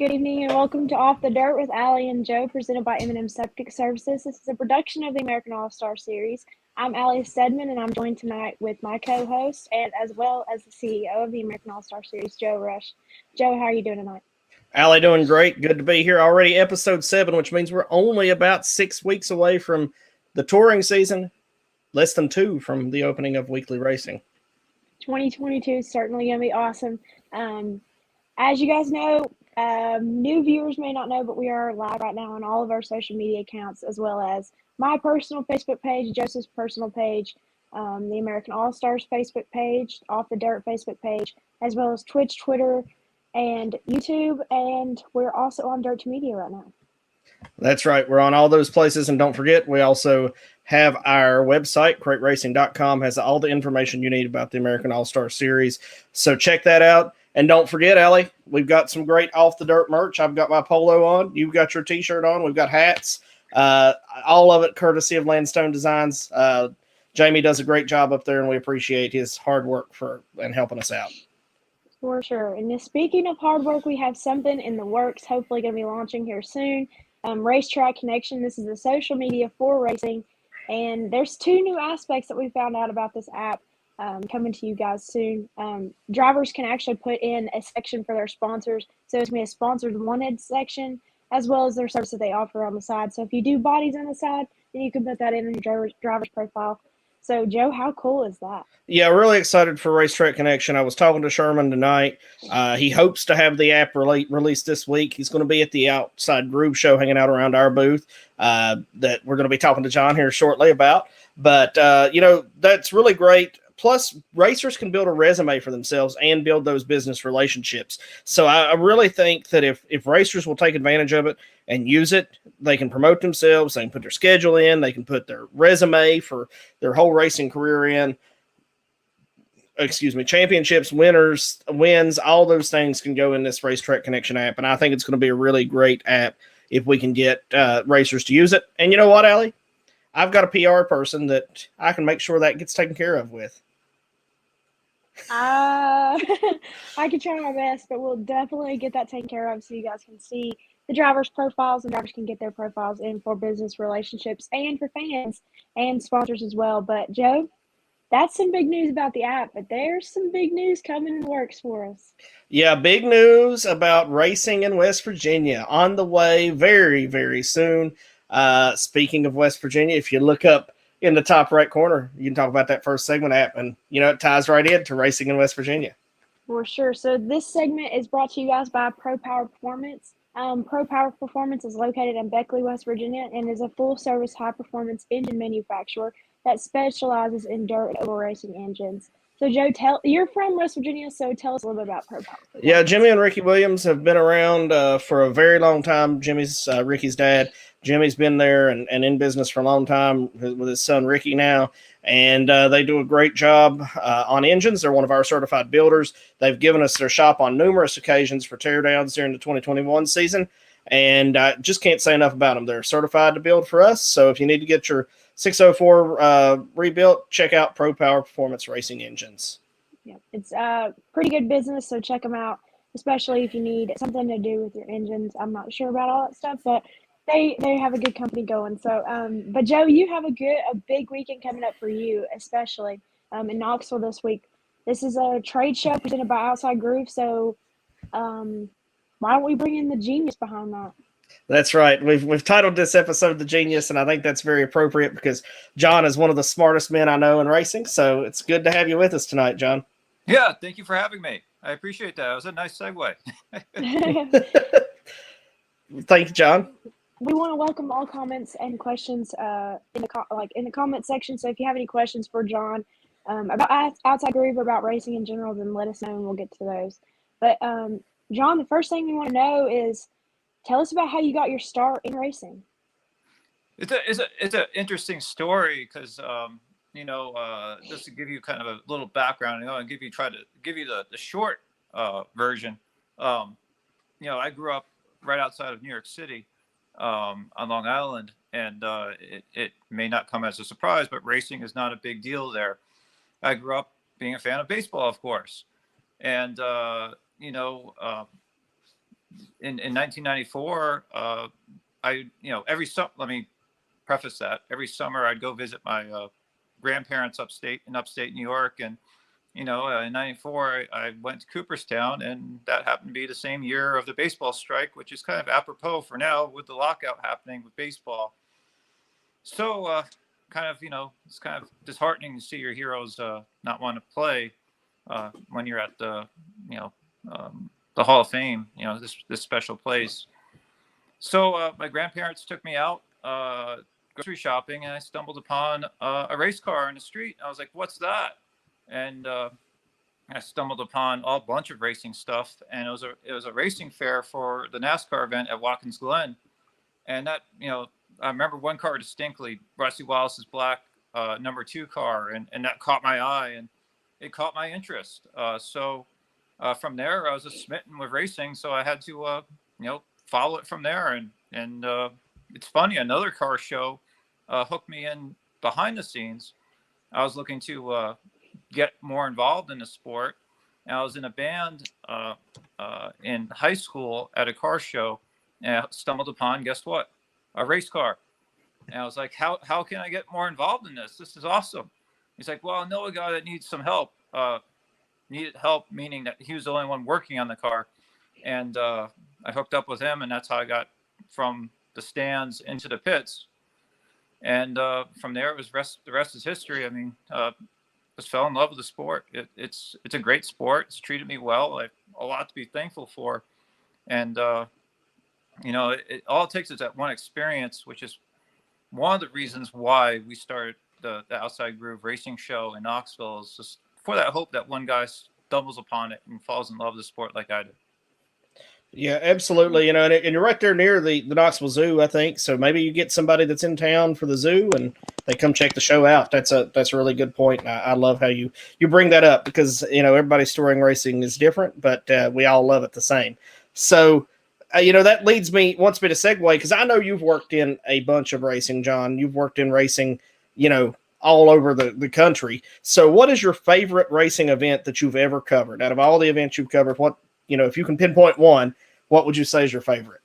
Good evening and welcome to Off the Dirt with Allie and Joe, presented by M&M Septic Services. This is a production of the American All-Star Series. I'm Allie Stedman, and I'm joined tonight with my co-host and as well as the CEO of the American All-Star Series, Joe Rush. Joe, how are you doing tonight? Allie, doing great. Good to be here. Already episode 7, which means we're only about 6 weeks away from the touring season, less than 2 from the opening of weekly racing. 2022 is certainly going to be awesome. As you guys know, new viewers may not know, but we are live right now on all of our social media accounts, as well as my personal Facebook page, Joseph's personal page, the American All-Stars Facebook page, Off the Dirt Facebook page, as well as Twitch, Twitter, and YouTube, and we're also on Dirt Media right now. That's right. We're on all those places, and don't forget, we also have our website, crateracing.com, has all the information you need about the American All-Star Series, so check that out. And don't forget, Allie, we've got some great off-the-dirt merch. I've got my polo on. You've got your T-shirt on. We've got hats. All of it courtesy of Landstone Designs. Jamie does a great job up there, and we appreciate his hard work and helping us out. For sure. And speaking of hard work, we have something in the works, hopefully going to be launching here soon. Racetrack Connection. This is the social media for racing. And there's 2 new aspects that we found out about this app. Coming to you guys soon. Drivers can actually put in a section for their sponsors. So it's going to be a sponsored wanted section, as well as their service that they offer on the side. So if you do bodies on the side, then you can put that in your driver's profile. So, Joe, how cool is that? Yeah, really excited for Racetrack Connection. I was talking to Sherman tonight. He hopes to have the app released this week. He's going to be at the Outside Groove show hanging out around our booth that we're going to be talking to John here shortly about. But, that's really great. Plus, racers can build a resume for themselves and build those business relationships. So I really think that if racers will take advantage of it and use it, they can promote themselves, they can put their schedule in, they can put their resume for their whole racing career in. Championships, wins, all those things can go in this Racetrack Connection app. And I think it's going to be a really great app if we can get racers to use it. And you know what, Allie? I've got a PR person that I can make sure that gets taken care of with. I can try my best, but we'll definitely get that taken care of so you guys can see the drivers' profiles and drivers can get their profiles in for business relationships and for fans and sponsors as well. But, Joe, that's some big news about the app, but there's some big news coming in the works for us. Yeah, big news about racing in West Virginia on the way very, very soon. Speaking of West Virginia, if you look up in the top right corner, you can talk about that first segment app, and it ties right into racing in West Virginia. For sure. So this segment is brought to you guys by Pro Power Performance. Pro Power Performance is located in Beckley, West Virginia, and is a full-service high-performance engine manufacturer that specializes in dirt and oval racing engines. So, Joe, you're from West Virginia, so tell us a little bit about Pro Power Performance. Yeah, Jimmy and Ricky Williams have been around for a very long time. Jimmy's Ricky's dad. Jimmy's been there and in business for a long time with his son Ricky now, and they do a great job on engines. They're one of our certified builders. They've given us their shop on numerous occasions for teardowns during the 2021 season, and I just can't say enough about them. They're certified to build for us, so if you need to get your 604 rebuilt, check out Pro Power Performance Racing Engines. Yeah, it's pretty good business, so check them out, especially if you need something to do with your engines. I'm not sure about all that stuff, but they have a good company going. So, but Joe, you have a big weekend coming up for you, especially in Knoxville this week. This is a trade show presented by Outside Groove. So, why don't we bring in the genius behind that? That's right. We've titled this episode "The Genius," and I think that's very appropriate because John is one of the smartest men I know in racing. So it's good to have you with us tonight, John. Yeah, thank you for having me. I appreciate that. It was a nice segue. Thank you, John. We want to welcome all comments and questions in the comment section. So if you have any questions for John about Outside Groove or about racing in general, then let us know and we'll get to those. But John, the first thing we want to know is tell us about how you got your start in racing. It's an interesting story because just to give you kind of a little background, and try to give you the short version. I grew up right outside of New York City. On Long Island, and it may not come as a surprise, but racing is not a big deal there. I grew up being a fan of baseball, of course, and in 1994, every summer, let me preface that, every summer I'd go visit my grandparents in upstate New York. And, in 94, I went to Cooperstown, and that happened to be the same year of the baseball strike, which is kind of apropos for now with the lockout happening with baseball. So it's kind of disheartening to see your heroes not want to play when you're at the Hall of Fame, this special place. So my grandparents took me out grocery shopping, and I stumbled upon a race car in the street. I was like, "What's that?" And I stumbled upon a bunch of racing stuff, and it was a racing fair for the NASCAR event at Watkins Glen. And that, I remember one car distinctly, Rusty Wallace's black number 2 car, and that caught my eye, and it caught my interest. So from there, I was just smitten with racing, so I had to follow it from there. And it's funny, another car show hooked me in behind the scenes. I was looking to get more involved in the sport, and I was in a band in high school at a car show, and I stumbled upon, guess what, a race car. And I was like, how can I get more involved in this? This is awesome. He's like, well, I know a guy that needs some help. Needed help, meaning that he was the only one working on the car. And I hooked up with him, and that's how I got from the stands into the pits. And from there, it was the rest is history. I mean, just fell in love with the sport. It's a great sport. It's treated me well. I have a lot to be thankful for. And all it takes is that one experience, which is one of the reasons why we started the Outside Groove Racing Show in Knoxville, is just for that hope that one guy stumbles upon it and falls in love with the sport like I did. Yeah, absolutely. And you're right there near the Knoxville Zoo, I think. So maybe you get somebody that's in town for the zoo and they come check the show out. That's a really good point. I love how you bring that up because, everybody's story in racing is different, but we all love it the same. So, that wants me to segue, because I know you've worked in a bunch of racing, John. You've worked in racing, all over the country. So what is your favorite racing event that you've ever covered? Out of all the events you've covered, what, if you can pinpoint one, what would you say is your favorite?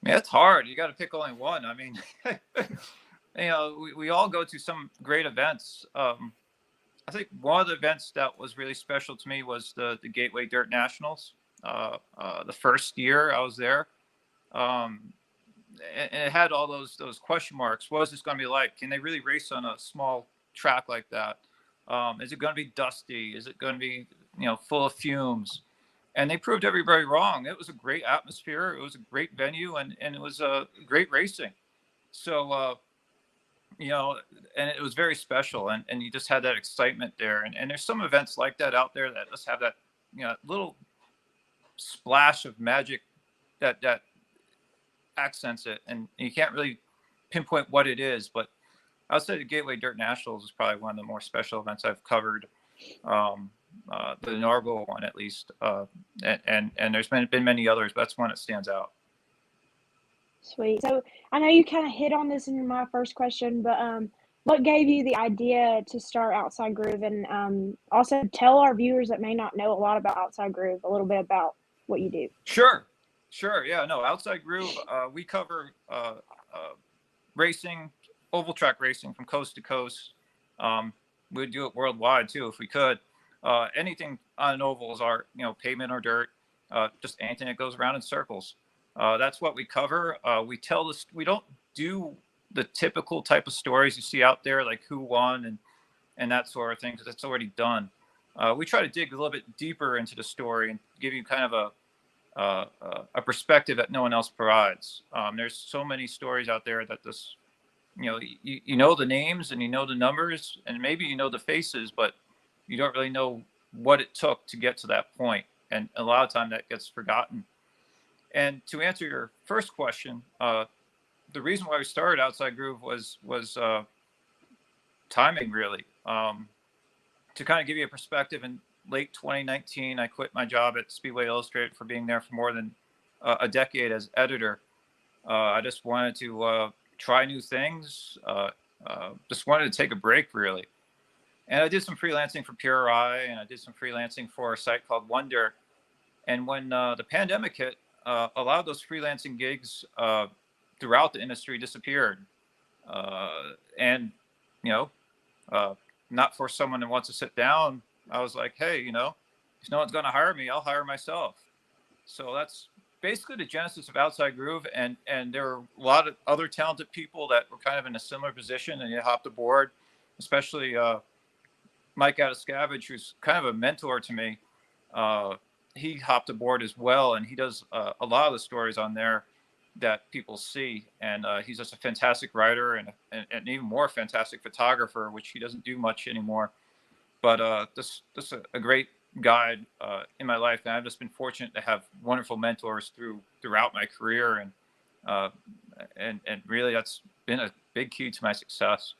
Yeah, it's hard. You got to pick only one. I mean, we all go to some great events. I think one of the events that was really special to me was the Gateway Dirt Nationals. The first year I was there, and it had all those question marks. What is this going to be like? Can they really race on a small track like that? Is it going to be dusty? Is it going to be full of fumes? And they proved everybody wrong. It was a great atmosphere. It was a great venue, and it was great racing. So, and it was very special, and you just had that excitement there. And there's some events like that out there that just have that, little splash of magic that accents it, and you can't really pinpoint what it is. But I would say the Gateway Dirt Nationals is probably one of the more special events I've covered. The inaugural one, at least, and there's been many others, but that's one that stands out. Sweet. So I know you kind of hit on this in my first question, but what gave you the idea to start Outside Groove, and also tell our viewers that may not know a lot about Outside Groove a little bit about what you do? Sure. Yeah, no, Outside Groove, we cover racing, oval track racing from coast to coast. We'd do it worldwide too if we could. Anything on an oval is our, pavement or dirt, just anything that goes around in circles. That's what we cover. We tell this. We don't do the typical type of stories you see out there, like who won and that sort of thing, because it's already done. We try to dig a little bit deeper into the story and give you kind of a perspective that no one else provides. There's so many stories out there that this, you know the names and you know the numbers and maybe you know the faces, but you don't really know what it took to get to that point. And a lot of time that gets forgotten. And to answer your first question, the reason why we started Outside Groove was timing, really. To kind of give you a perspective, in late 2019, I quit my job at Speedway Illustrated for being there for more than a decade as editor. I just wanted to try new things, just wanted to take a break, really. And I did some freelancing for PRI, and I did some freelancing for a site called Wonder. And when the pandemic hit, a lot of those freelancing gigs throughout the industry disappeared. And, you know, not for someone that wants to sit down. I was like, hey, you know, if no one's going to hire me, I'll hire myself. So that's basically the genesis of Outside Groove. And there were a lot of other talented people that were kind of in a similar position, and they hopped aboard, especially Mike out of Scavenge, who's kind of a mentor to me. He hopped aboard as well, and he does a lot of the stories on there that people see. And he's just a fantastic writer and an even more fantastic photographer, which he doesn't do much anymore. But this a great guide in my life, and I've just been fortunate to have wonderful mentors throughout my career, and really that's been a big key to my success.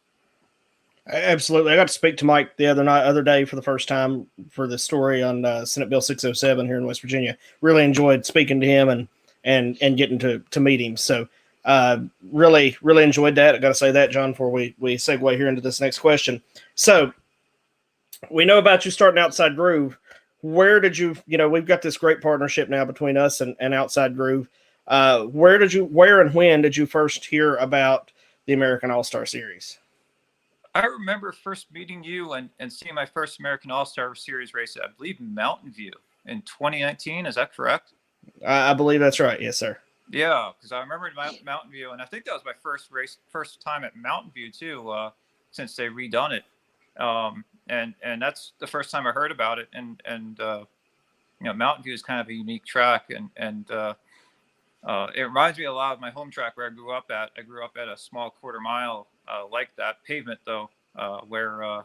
Absolutely. I got to speak to Mike the other day for the first time for the story on Senate Bill 607 here in West Virginia. Really enjoyed speaking to him and getting to meet him. So really enjoyed that. I got to say that, John, before we segue here into this next question. So we know about you starting Outside Groove. Where did we've got this great partnership now between us and Outside Groove. Where and when did you first hear about the American All-Star Series? I remember first meeting you and seeing my first American All-Star Series race, I believe, in Mountain View in 2019. Is that correct? I believe that's right. Yes, sir. Yeah, because I remember Mountain View, and I think that was my first time at Mountain View too, since they redone it. And that's the first time I heard about it. And Mountain View is kind of a unique track, and it reminds me a lot of my home track where I grew up at. I grew up at a small quarter mile like that, pavement though, where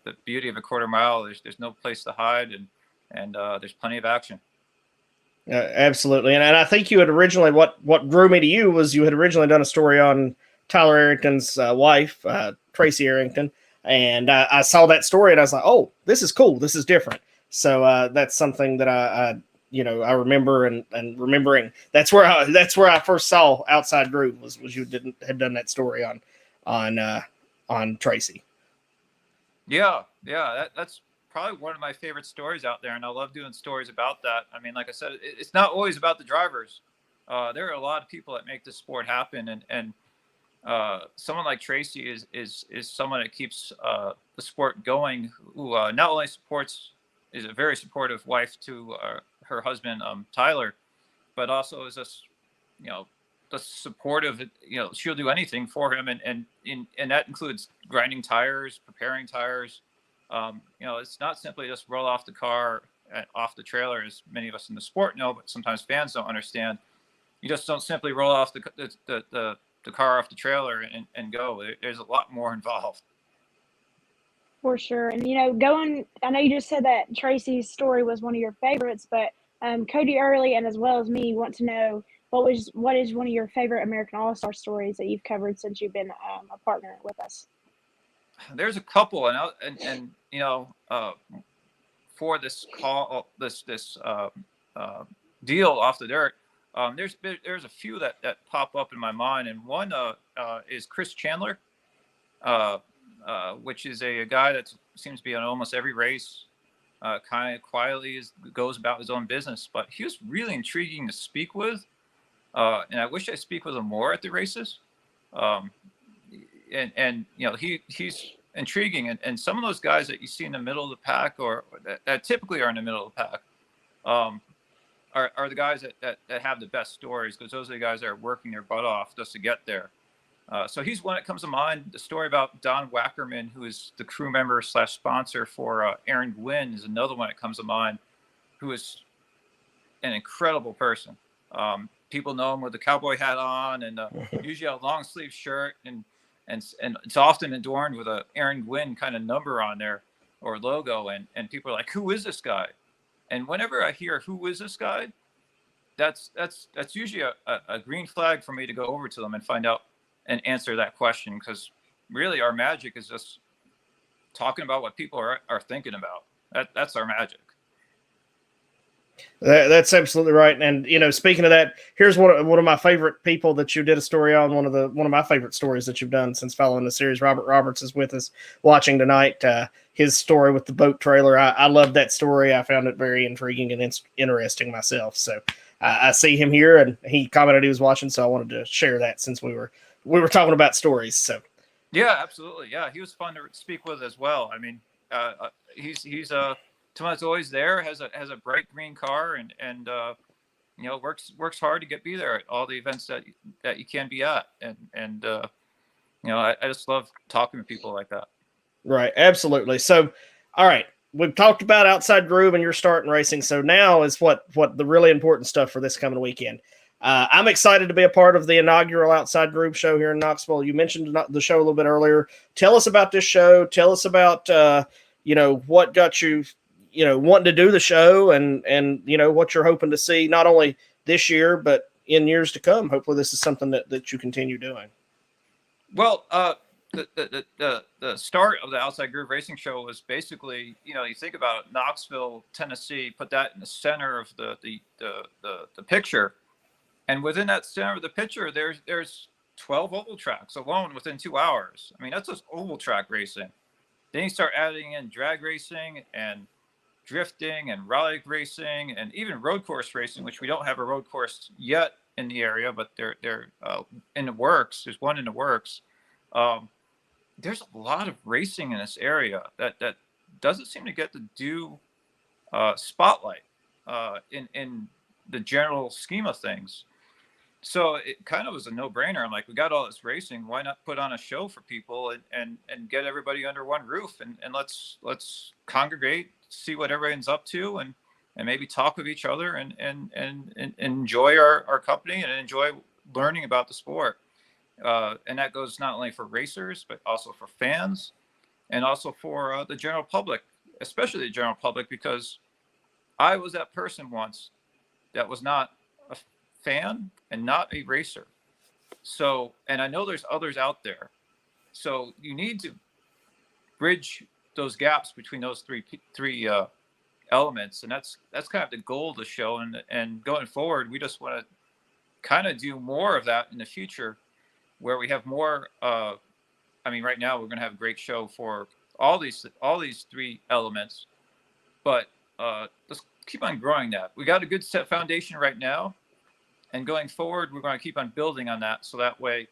the beauty of a quarter mile, there's no place to hide, and there's plenty of action. Absolutely. And I think you had originally, what drew me to you was you had originally done a story on Tyler Arrington's wife, Tracy Arrington. And I saw that story and I was like, oh, this is cool. This is different. So that's something that I remember and remembering. That's where I first saw Outside Groove was you had done that story on Tracy. Yeah. That's probably one of my favorite stories out there, and I love doing stories about that. I mean, like I said, it's not always about the drivers. There are a lot of people that make this sport happen, and someone like Tracy is someone that keeps the sport going, who not only is a very supportive wife to her husband Tyler, but also is just just supportive. She'll do anything for him, and that includes grinding tires, preparing tires. It's not simply just roll off the car off the trailer, as many of us in the sport know, but sometimes fans don't understand. You just don't simply roll off the car off the trailer and go. There's a lot more involved. For sure. And, I know you just said that Tracy's story was one of your favorites, but Cody Early and as well as me want to know what is one of your favorite American All-Star stories that you've covered since you've been a partner with us? There's a couple, and for this call, this deal off the dirt, there's a few that pop up in my mind, and one is Chris Chandler, which is a guy that seems to be on almost every race, kind of quietly goes about his own business, but he was really intriguing to speak with, and I wish I speak with him more at the races. He's intriguing, and some of those guys that you see in the middle of the pack, or that typically are in the middle of the pack, are the guys that have the best stories, because those are the guys that are working their butt off just to get there. So he's one that comes to mind. The story about Don Wackerman, who is the crew member / sponsor for Aaron Gwynn, is another one that comes to mind, who is an incredible person. People know him with the cowboy hat on, and usually a long sleeve shirt, and it's often adorned with a Aaron Gwynn kind of number on there or logo, and people are like, who is this guy? And whenever I hear who is this guy, that's usually a green flag for me to go over to them and find out and answer that question, because really our magic is just talking about what people are thinking about. That's our magic. That's absolutely right. And speaking of that, here's one of my favorite people that you did a story on. One of my favorite stories that you've done since following the series. Robert Roberts is with us watching tonight. His story with the boat trailer. I love that story. I found it very intriguing and interesting myself. So I see him here, and he commented he was watching, so I wanted to share that since we were talking about stories. So Yeah, absolutely. Yeah, he was fun to speak with as well. I mean, he's someone that's always there, has a bright green car, and works hard to be there at all the events that you can be at, and I just love talking to people like that. right, absolutely. So, all right, we've talked about outside groove and you're starting racing. So now is what the really important stuff for this coming weekend. I'm excited to be a part of the inaugural Outside Groove show here in Knoxville. You mentioned the show a little bit earlier. Tell us about this show. Tell us about what got you wanting to do the show, and what you're hoping to see not only this year but in years to come. Hopefully, this is something that you continue doing. Well, the start of the Outside Groove Racing Show was basically, you think about it, Knoxville, Tennessee, put that in the center of the picture, and within that center of the picture, there's 12 oval tracks alone within 2 hours. I mean, that's just oval track racing. Then you start adding in drag racing and drifting and rally racing and even road course racing, which we don't have a road course yet in the area, but they're in the works. There's one in the works. There's a lot of racing in this area that doesn't seem to get the due spotlight in the general scheme of things. So it kind of was a no-brainer. I'm like, we got all this racing. Why not put on a show for people and get everybody under one roof and let's congregate, see what everyone's up to, and maybe talk with each other and enjoy our company and enjoy learning about the sport. And that goes not only for racers, but also for fans and also for the general public, especially the general public, because I was that person once that was not a fan and not a racer. So, and I know there's others out there. So you need to bridge those gaps between those three elements, and that's kind of the goal of the show. And going forward, we just want to kind of do more of that in the future, where we have more. I mean, right now we're going to have a great show for all these three elements, but let's keep on growing that. We got a good set foundation right now, and going forward, we're going to keep on building on that, so that way,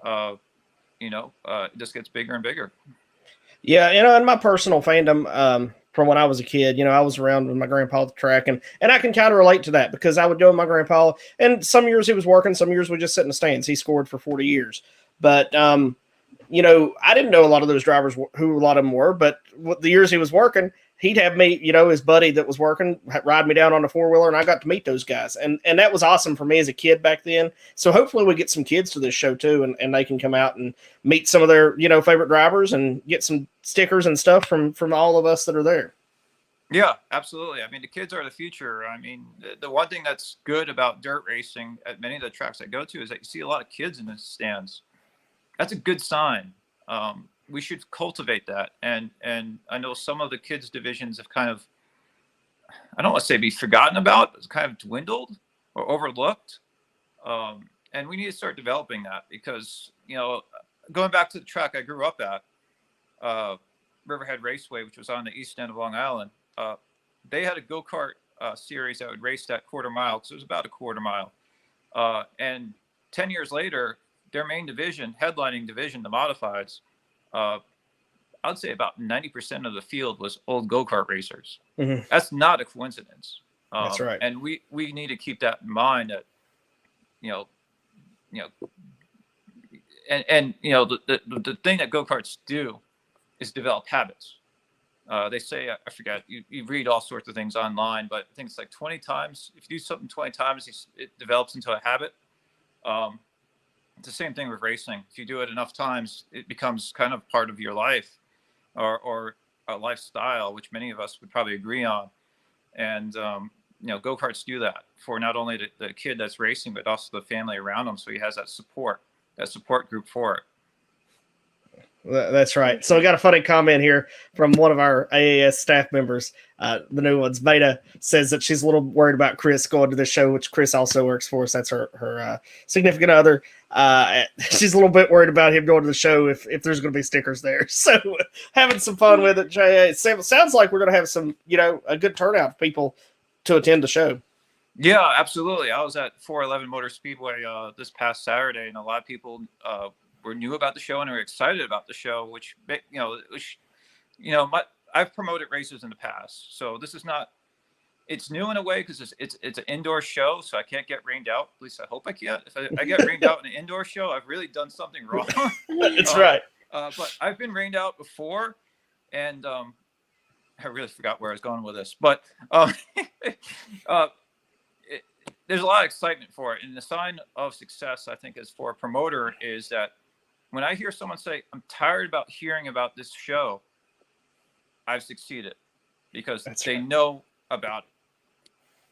it just gets bigger and bigger. Yeah, in my personal fandom, from when I was a kid, I was around with my grandpa at the track, and I can kind of relate to that because I would go with my grandpa, and some years he was working, some years we just sit in the stands. He scored for 40 years. But, I didn't know a lot of those drivers, who a lot of them were, but the years he was working, he'd have me, his buddy that was working, ride me down on a four-wheeler, and I got to meet those guys. And that was awesome for me as a kid back then. So hopefully we get some kids to this show too, and they can come out and meet some of their, favorite drivers and get some stickers and stuff from all of us that are there. Yeah, absolutely. I mean, the kids are the future. I mean, the one thing that's good about dirt racing at many of the tracks I go to is that you see a lot of kids in the stands. That's a good sign. We should cultivate that. And I know some of the kids divisions have kind of, I don't want to say be forgotten about, but it's kind of dwindled or overlooked. And we need to start developing that because, going back to the track I grew up at, Riverhead Raceway, which was on the east end of Long Island, they had a go-kart series that would race that quarter mile. So it was about a quarter mile. And 10 years later, their main division, headlining division, the modifieds, I'd say about 90% of the field was old go-kart racers. Mm-hmm. That's not a coincidence. That's right. And we need to keep that in mind that, the thing that go-karts do is develop habits. They say, I forget, you read all sorts of things online, but I think it's like 20 times. If you do something 20 times, it develops into a habit. It's the same thing with racing. If you do it enough times, it becomes kind of part of your life or a lifestyle, which many of us would probably agree on. And, go-karts do that for not only the kid that's racing, but also the family around him. So he has that support group for it. That's right. So we got a funny comment here from one of our AAS staff members. The new ones, Beta, says that she's a little worried about Chris going to the show, which Chris also works for us. That's her significant other. She's a little bit worried about him going to the show if there's going to be stickers there. So having some fun with it. It sounds like we're going to have some, a good turnout of people to attend the show. Yeah, absolutely. I was at 411 Motor Speedway this past Saturday, and a lot of people were new about the show and were excited about the show. I've promoted races in the past, so this is not. It's new in a way because it's an indoor show, so I can't get rained out. At least I hope I can't. If I get rained out in an indoor show, I've really done something wrong. That's right. But I've been rained out before, and I really forgot where I was going with this, but uh, there's a lot of excitement for it. And the sign of success, I think, as for a promoter is that when I hear someone say, I'm tired about hearing about this show, I've succeeded because they know about it.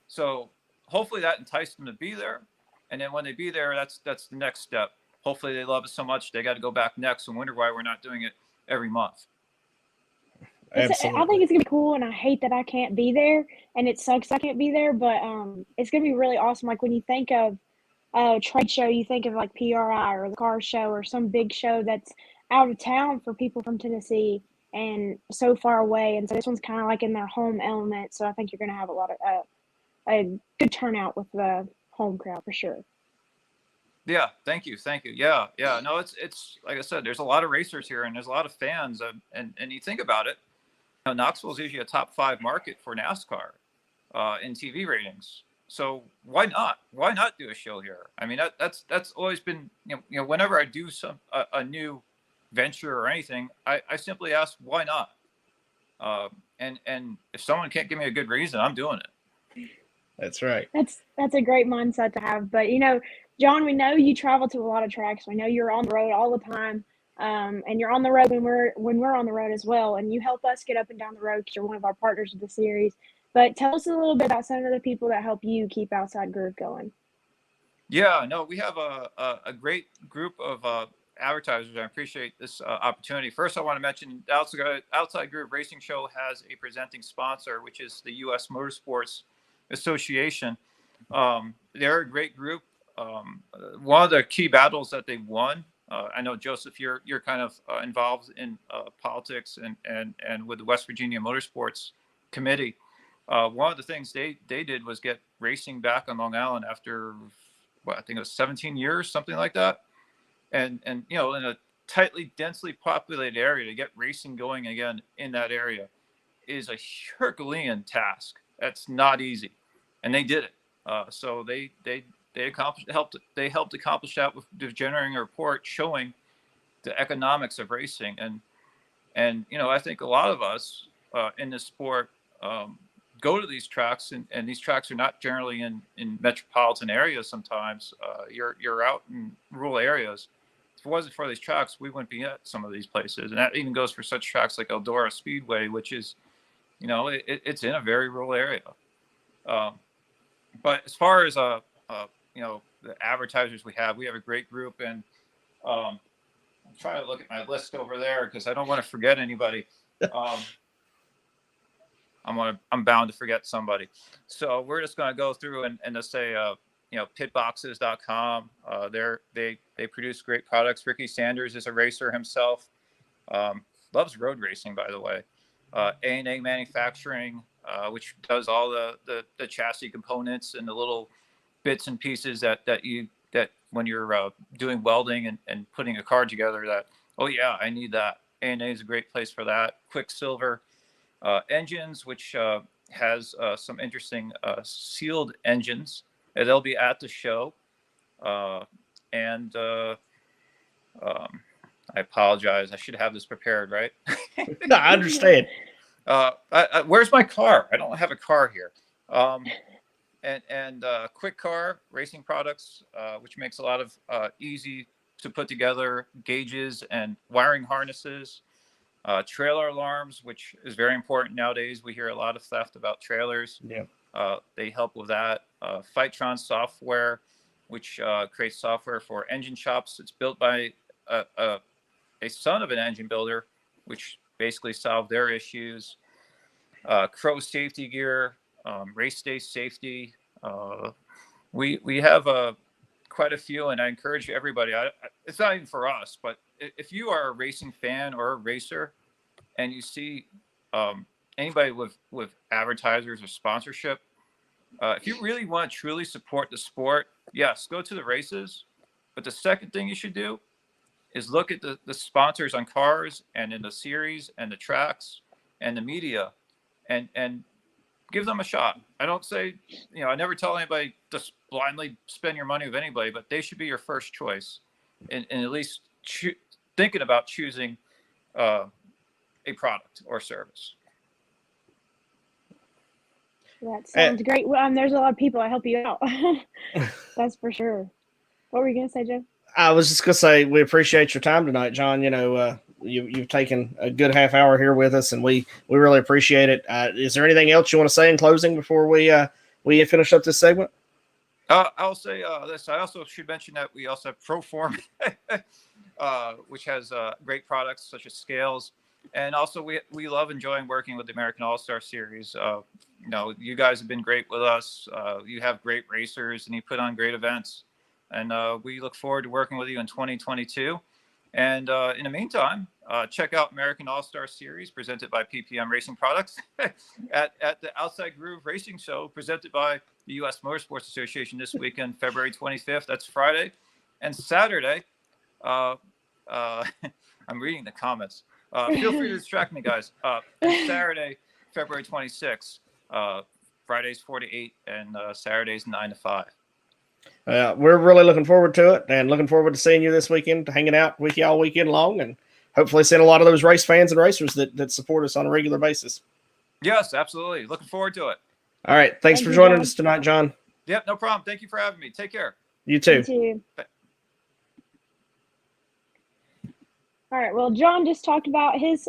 So hopefully that enticed them to be there. And then when they be there, that's the next step. Hopefully they love it so much they got to go back next and wonder why we're not doing it every month. Absolutely. I think it's gonna be cool, and I hate that I can't be there, and it sucks I can't be there. But it's gonna be really awesome. Like when you think of a trade show, you think of like PRI or the car show or some big show that's out of town for people from Tennessee and so far away. And so this one's kind of like in their home element. So I think you're gonna have a lot of a good turnout with the home crowd for sure. Yeah, thank you. Yeah. No, it's like I said, there's a lot of racers here, and there's a lot of fans, and you think about it. Knoxville is usually a top 5 market for NASCAR in TV ratings. So why not? Why not do a show here? I mean, that's always been whenever I do a new venture or anything, I simply ask why not. And if someone can't give me a good reason, I'm doing it. That's right. That's a great mindset to have. But John, we know you travel to a lot of tracks. We know you're on the road all the time. And you're on the road when we're on the road as well, and you help us get up and down the road because you're one of our partners of the series. But tell us a little bit about some of the people that help you keep Outside Groove going. Yeah, no, we have a great group of advertisers. I appreciate this opportunity. First, I want to mention the Outside Groove Racing Show has a presenting sponsor, which is the U.S. Motorsports Association. They're a great group. One of the key battles that they won. I know, Joseph, you're kind of involved in politics and with the West Virginia Motorsports Committee. One of the things they did was get racing back on Long Island after, I think it was 17 years, something like that. And in a tightly, densely populated area, to get racing going again in that area is a Herculean task. That's not easy, and they did it. So they helped accomplish that with generating a report showing the economics of racing. And I think a lot of us in this sport go to these tracks, and these tracks are not generally in metropolitan areas. Sometimes you're out in rural areas. If it wasn't for these tracks, we wouldn't be at some of these places. And that even goes for such tracks like Eldora Speedway, which is, it's in a very rural area. But as far as the advertisers we have a great group, and I'm trying to look at my list over there because I don't want to forget anybody. I'm bound to forget somebody. So we're just going to go through and just say, pitboxes.com. They produce great products. Ricky Sanders is a racer himself. Loves road racing, by the way. A&A Manufacturing, which does all the chassis components and the little bits and pieces that when you're doing welding and putting a car together, that, oh yeah, I need that. A&A is a great place for that. Quicksilver Engines, which has some interesting sealed engines. And they'll be at the show. I apologize. I should have this prepared, right? No, I understand. Where's my car? I don't have a car here. And Quick Car Racing Products, which makes a lot of easy to put together gauges and wiring harnesses. Trailer alarms, which is very important nowadays. We hear a lot of theft about trailers. Yeah. They help with that. Fightron Software, which creates software for engine shops. It's built by a son of an engine builder, which basically solved their issues. Crow Safety Gear, Race Day Safety. We have quite a few, and I encourage everybody. It's not even for us, but if you are a racing fan or a racer, and you see anybody with advertisers or sponsorship, If you really want to truly support the sport, yes, go to the races. But the second thing you should do is look at the sponsors on cars and in the series and the tracks and the media, and give them a shot. I don't say, I never tell anybody just blindly spend your money with anybody, but they should be your first choice, and at least thinking about choosing a product or service. That sounds great. Well, there's a lot of people that help you out. That's for sure. What were you going to say, Joe? I was just going to say, we appreciate your time tonight, John. You've taken a good half hour here with us, and we really appreciate it. Is there anything else you want to say in closing before we finish up this segment? I'll say this. I also should mention that we also have Proform, which has great products such as scales. And also we love enjoying working with the American All-Star Series. You guys have been great with us. You have great racers and you put on great events. And we look forward to working with you in 2022. And in the meantime, check out American All-Star Series presented by PPM Racing Products at the Outside Groove Racing Show presented by the U.S. Motorsports Association this weekend, February 25th. That's Friday. And Saturday, I'm reading the comments. Feel free to distract me, guys. Saturday, February 26th. Fridays 4 to 8 and Saturdays 9 to 5. We're really looking forward to it and looking forward to seeing you this weekend, hanging out with you all weekend long, and hopefully seeing a lot of those race fans and racers that support us on a regular basis. Yes, absolutely. Looking forward to it. All right. Thanks for joining us tonight, John. Yep, no problem. Thank you for having me. Take care. You too. You too. All right. Well, John just talked about his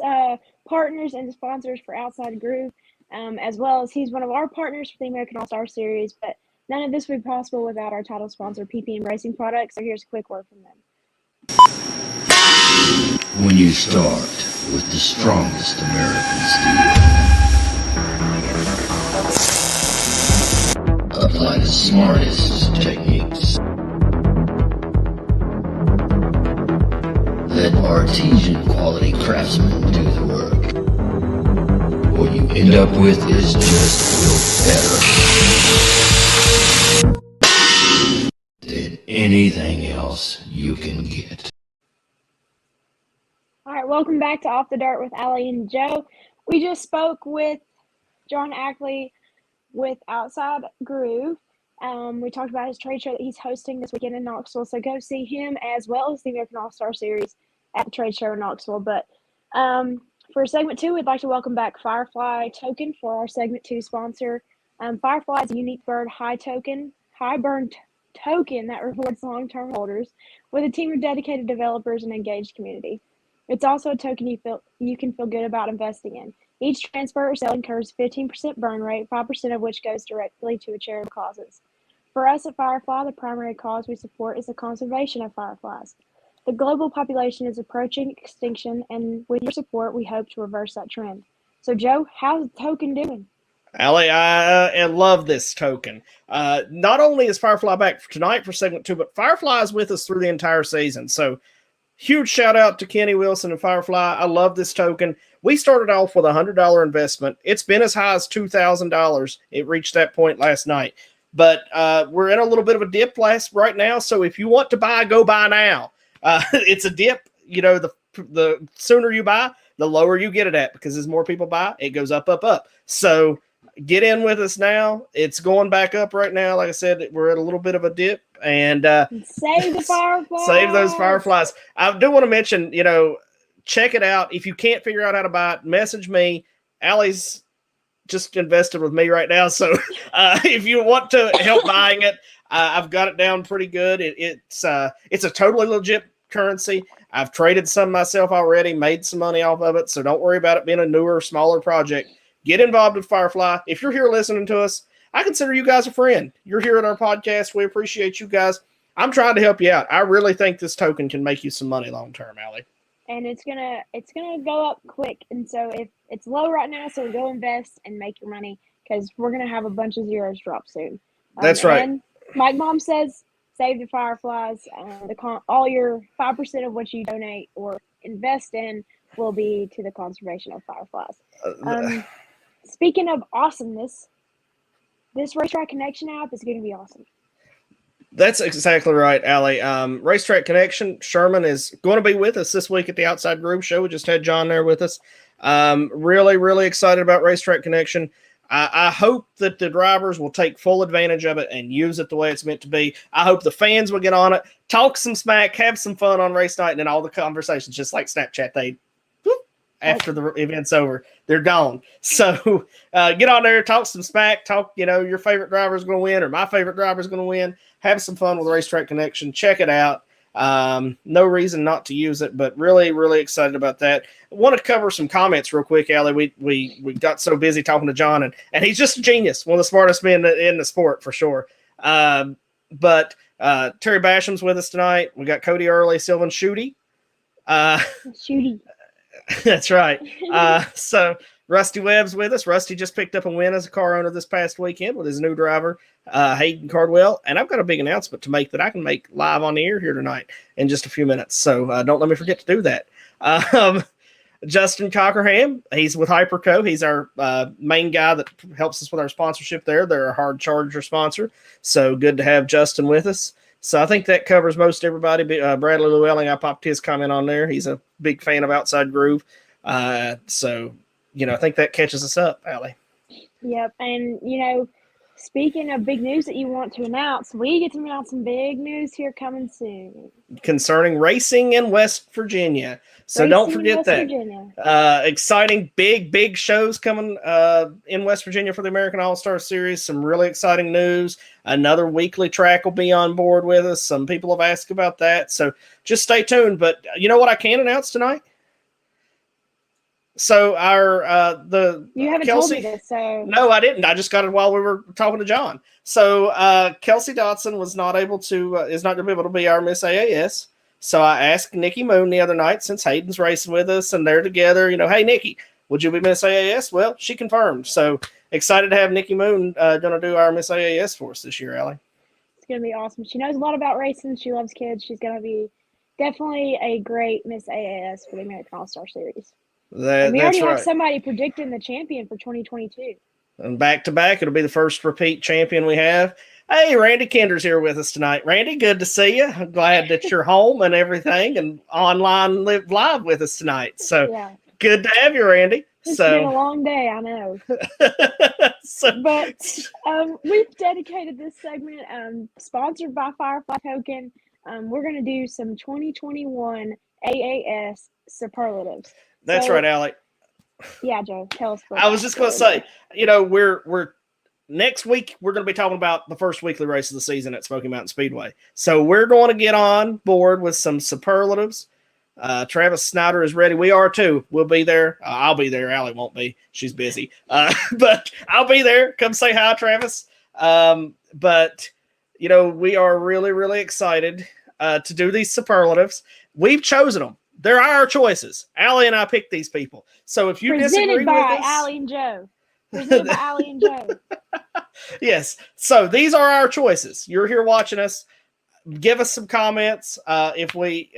partners and sponsors for Outside Groove, as well as he's one of our partners for the American All-Star Series. But none of this would be possible without our title sponsor, PPM Racing Products. So here's a quick word from them. When you start with the strongest American steel, apply the smartest techniques, let artesian quality craftsmen do the work. What you end up with is just built better than anything else you can get. All right, welcome back to Off the Dirt with Allie and Joe. We just spoke with John Ackley with Outside Groove. We talked about his trade show that he's hosting this weekend in Knoxville, so go see him as well as the American All-Star Series at the trade show in Knoxville. But for segment 2, we'd like to welcome back Firefly Token for our segment 2 sponsor. Firefly is a unique bird high burn token that rewards long-term holders with a team of dedicated developers and engaged community. It's also a token you can feel good about investing in. Each transfer or sale incurs 15% burn rate, 5% of which goes directly to a charitable causes. For us at Firefly, the primary cause we support is the conservation of fireflies. The global population is approaching extinction, and with your support, we hope to reverse that trend. So, Joe, how's the token doing? Allie, I love this token. Not only is Firefly back for tonight for segment 2, but Firefly is with us through the entire season. So, huge shout out to Kenny Wilson and Firefly. I love this token. We started off with a $100 investment. It's been as high as $2,000. It reached that point last night. But we're in a little bit of a dip right now. So if you want to buy, go buy now. It's a dip. The sooner you buy, the lower you get it at, because as more people buy, it goes up, up, up. So get in with us now. It's going back up right now. Like I said, we're at a little bit of a dip. And save the fireflies. Save those fireflies. I do want to mention, check it out. If you can't figure out how to buy it, message me. Allie's just invested with me right now. So if you want to help buying it, I've got it down pretty good. It's a totally legit currency. I've traded some myself already, made some money off of it. So don't worry about it being a newer, smaller project. Get involved with Firefly. If you're here listening to us, I consider you guys a friend. You're here at our podcast. We appreciate you guys. I'm trying to help you out. I really think this token can make you some money long term, Allie. And it's gonna go up quick. And so if it's low right now, so go invest and make your money, because we're gonna have a bunch of zeros drop soon. That's right. And Mike Mom says, save the fireflies. All your 5% of what you donate or invest in will be to the conservation of fireflies. Speaking of awesomeness, this Racetrack Connection app is going to be awesome. That's exactly right, Allie. Racetrack Connection, Sherman is going to be with us this week at the Outside Groove Show. We just had John there with us. Really, really excited about Racetrack Connection. I hope that the drivers will take full advantage of it and use it the way it's meant to be. I hope the fans will get on it, talk some smack, have some fun on race night, and then all the conversations, just like Snapchat, they after the event's over, they're gone. So get on there, talk some smack, talk, your favorite driver is going to win or my favorite driver is going to win. Have some fun with Racetrack Connection. Check it out. No reason not to use it, but really, really excited about that. I want to cover some comments real quick, Allie. We got so busy talking to John, and he's just a genius, one of the smartest men in the sport for sure. But Terry Basham's with us tonight. We got Cody Early, Sylvan Shooty. Shooty. That's right. So Rusty Webb's with us. Rusty just picked up a win as a car owner this past weekend with his new driver, Hayden Cardwell. And I've got a big announcement to make that I can make live on the air here tonight in just a few minutes. So don't let me forget to do that. Justin Cockerham, he's with Hyperco. He's our main guy that helps us with our sponsorship there. They're a hard charger sponsor. So good to have Justin with us. So I think that covers most everybody. Bradley Llewellyn, I popped his comment on there. He's a big fan of Outside Groove. So I think that catches us up, Allie. Yep. And, speaking of big news that you want to announce, we get to announce some big news here coming soon. Concerning racing in West Virginia. So don't forget that. Exciting, big shows coming in West Virginia for the American All-Star Series. Some really exciting news. Another weekly track will be on board with us. Some people have asked about that. So just stay tuned. But you know what I can announce tonight? So you haven't Kelsey, told me this, so no, I didn't. I just got it while we were talking to John. So Kelsey Dotson is not going to be able to be our Miss AAS. So I asked Nikki Moon the other night, since Hayden's racing with us and they're together, hey Nikki, would you be Miss AAS? Well, she confirmed. So excited to have Nikki Moon going to do our Miss AAS for us this year, Allie. It's going to be awesome. She knows a lot about racing. She loves kids. She's going to be definitely a great Miss AAS for the American All-Star Series. We already have somebody predicting the champion for 2022. And back to back, it'll be the first repeat champion we have. Hey, Randy Kinder's here with us tonight. Randy, good to see you. I'm glad that you're home and everything and online live with us tonight. So Good to have you, Randy. It's been a long day, I know. But we've dedicated this segment, sponsored by Firefly Token. We're going to do some 2021 AAS superlatives. That's right, Alec. Yeah, Joe, tell us. I was just going to say, we're next week we're going to be talking about the first weekly race of the season at Smoky Mountain Speedway. So we're going to get on board with some superlatives. Travis Snyder is ready. We are too. We'll be there. I'll be there. Allie won't be. She's busy. But I'll be there. Come say hi, Travis. But we are really, really excited to do these superlatives. We've chosen them. They're our choices. Allie and I picked these people. So if you disagree with us, presented by Allie and Joe. Presented by Allie and Joe. Yes. So these are our choices. You're here watching us. Give us some comments if we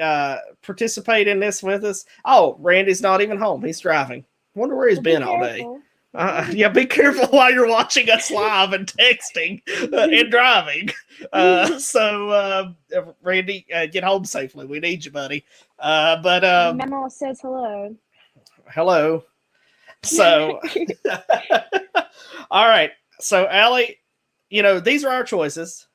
participate in this with us. Oh, Randy's not even home. He's driving. Wonder where he's been all day. Be careful while you're watching us live and texting and driving. Randy, get home safely. We need you, buddy. Memo says hello. Hello. So, all right. So, Allie, these are our choices.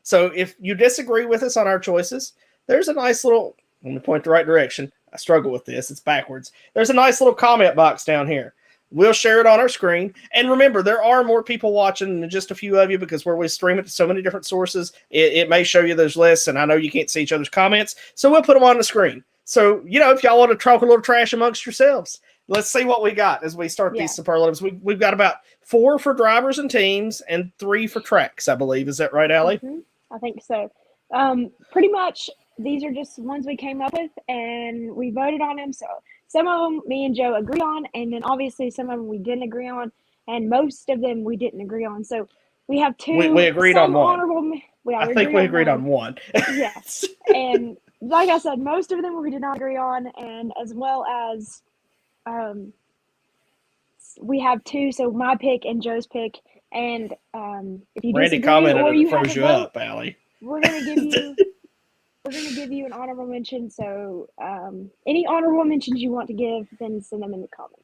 So if you disagree with us on our choices, there's a nice little, let me point the right direction. I struggle with this. It's backwards. There's a nice little comment box down here. We'll share it on our screen. And remember, there are more people watching than just a few of you because where we stream it to so many different sources, it may show you those lists. And I know you can't see each other's comments. So we'll put them on the screen. So, if y'all want to talk a little trash amongst yourselves, let's see what we got as we start these superlatives. We've got about 4 for drivers and teams and 3 for tracks, I believe. Is that right, Allie? Mm-hmm. I think so. Pretty much these are just ones we came up with and we voted on them. So some of them me and Joe agree on, and then obviously some of them we didn't agree on, and most of them we didn't agree on. So we have 2. We agreed on one. I think we agreed on one. Yes. And like I said, most of them we did not agree on, and as well as we have 2, so my pick and Joe's pick, And if you Randy disagree commented or and you it have a froze you vote, up, Allie. we're gonna give you an honorable mention. So any honorable mentions you want to give, then send them in the comments.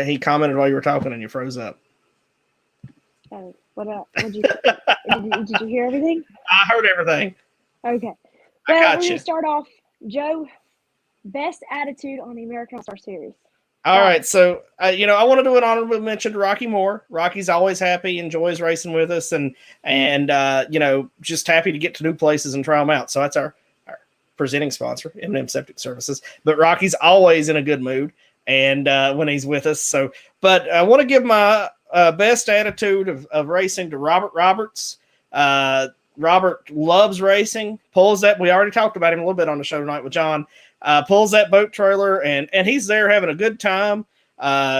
He commented while you were talking and you froze up. Did you hear everything? I heard everything. Okay. I Well, got we're you. gonna start off, Joe. Best attitude on the American All-Star Series. All right, so I want to do an honorable mention to Rocky Moore. Rocky's always happy, enjoys racing with us, and just happy to get to new places and try them out. So that's our presenting sponsor, M&M Septic Services. But Rocky's always in a good mood, and when he's with us. So, but I want to give my best attitude of racing to Robert Roberts. Robert loves racing. Pulls that. We already talked about him a little bit on the show tonight with John. Pulls that boat trailer and he's there having a good time.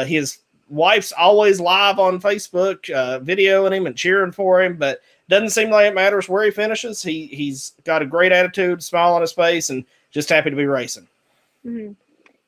His wife's always live on Facebook, videoing him and cheering for him, but doesn't seem like it matters where he finishes. He's got a great attitude, smile on his face, and just happy to be racing. Mm-hmm.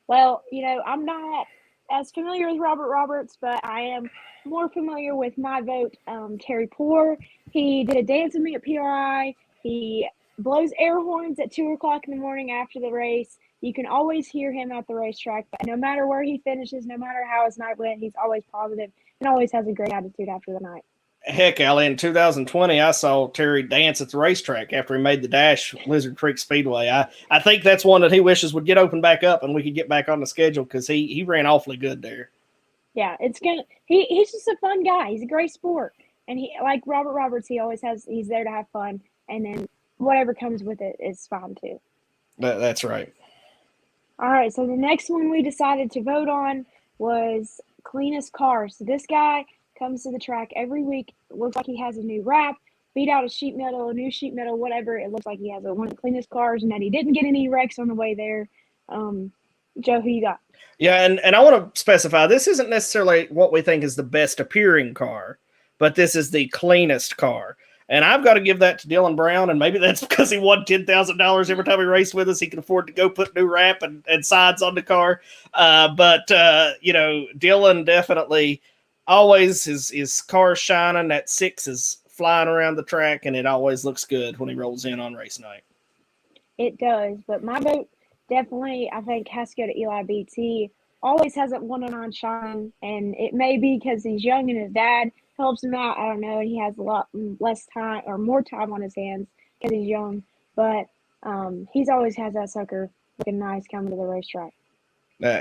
Well, I'm not as familiar with Robert Roberts, but I am more familiar with my vote, Terry Poor. He did a dance with me at PRI. He blows air horns at 2:00 in the morning after the race. You can always hear him at the racetrack, but no matter where he finishes, no matter how his night went, he's always positive and always has a great attitude after the night. Heck, Allie, in 2020, I saw Terry dance at the racetrack after he made the dash Lizard Creek Speedway. I think that's one that he wishes would get open back up and we could get back on the schedule because he ran awfully good there. Yeah, he's just a fun guy. He's a great sport. And he, like Robert Roberts, he's there to have fun. And then whatever comes with it is fine too. That's right. All right, so the next one we decided to vote on was cleanest car. So this guy comes to the track every week. It looks like he has a new wrap, beat out a sheet metal, a new sheet metal, whatever. It looks like he has one of the cleanest cars and that he didn't get any wrecks on the way there. Joe, who you got? Yeah, and I want to specify, this isn't necessarily what we think is the best appearing car, but this is the cleanest car. And I've got to give that to Dylan Brown, and maybe that's because he won $10,000 every time he raced with us. He can afford to go put new wrap and sides on the car. But Dylan definitely always his car's shining. That 6 is flying around the track, and it always looks good when he rolls in on race night. It does, but my vote definitely, I think, has to go to Eli Beats. He always has a 109 shine, and it may be because he's young and his dad helps him out. I don't know. And he has a lot less time or more time on his hands because he's young. But he's always has that sucker looking nice coming to the racetrack.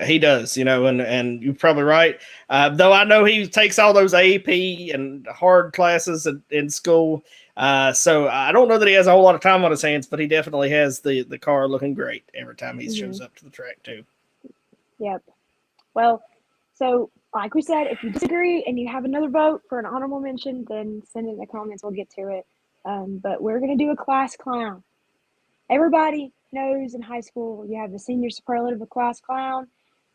He does, and you're probably right. Though I know he takes all those AP and hard classes in school. So I don't know that he has a whole lot of time on his hands, but he definitely has the car looking great every time he shows up to the track too. Yep. Well, so like we said, if you disagree and you have another vote for an honorable mention, then send it in the comments. We'll get to it. But we're going to do a class clown. Everybody knows in high school you have the senior superlative of class clown,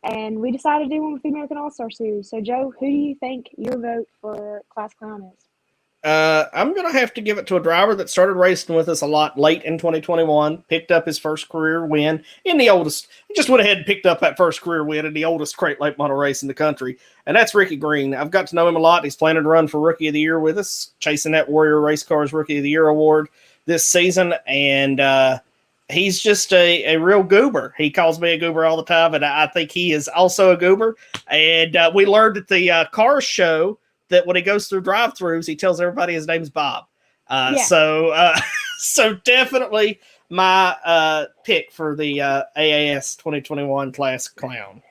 and we decided to do one with the American All-Star Series. So, Joe, who do you think your vote for class clown is? I'm going to have to give it to a driver that started racing with us a lot late in 2021, picked up his first career win in the oldest. He just went ahead and picked up that first career win in the oldest crate late model race in the country, and that's Ricky Green. I've got to know him a lot. He's planning to run for Rookie of the Year with us, chasing that Warrior Race Cars Rookie of the Year award this season, and he's just a real goober. He calls me a goober all the time, and I think he is also a goober. And we learned at the car show that when he goes through drive-thrus, he tells everybody his name's Bob. So definitely my pick for the AAS 2021 class clown.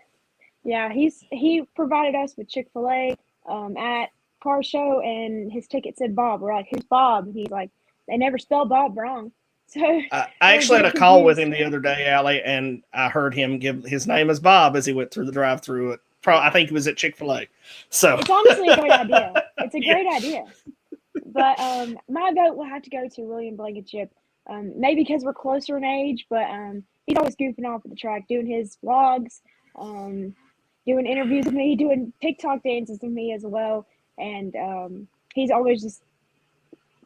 Yeah, he provided us with Chick-fil-A at car show, and his ticket said Bob. We're like, who's Bob? And he's like, they never spelled Bob wrong. So I actually had a call with him the other day, Allie, and I heard him give his name as Bob as he went through the drive-thru. I think it was at Chick-fil-A. So it's honestly a great idea. It's a great idea. But my vote will have to go to William Blankenship. Maybe because we're closer in age, but he's always goofing off at the track, doing his vlogs, doing interviews with me, doing TikTok dances with me as well. And he's always just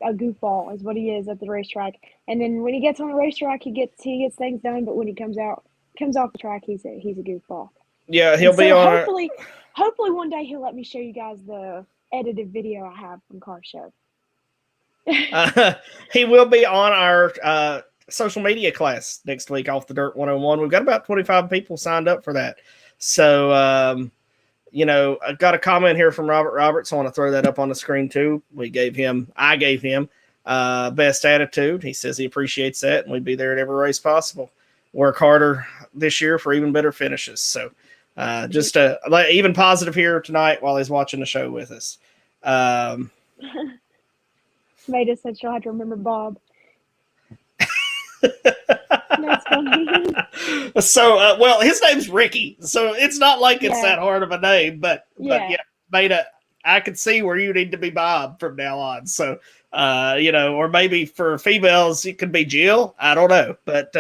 a goofball is what he is at the racetrack. And then when he gets on the racetrack, he gets things done. But when he comes off the track, he's a goofball. Yeah, he'll be on. Hopefully one day he'll let me show you guys the edited video I have from Car Show. He will be on our social media class next week, Off the Dirt 101. We've got about 25 people signed up for that. So, I got a comment here from Robert Roberts. I want to throw that up on the screen too. I gave him best attitude. He says he appreciates that, and we'd be there at every race possible. Work harder this year for even better finishes. So, just even positive here tonight while he's watching the show with us. Maida said she'll have to remember Bob. That's funny. So, his name's Ricky, so it's not like it's that hard of a name, but Maida, I could see where you need to be Bob from now on. So, or maybe for females, it could be Jill. I don't know, but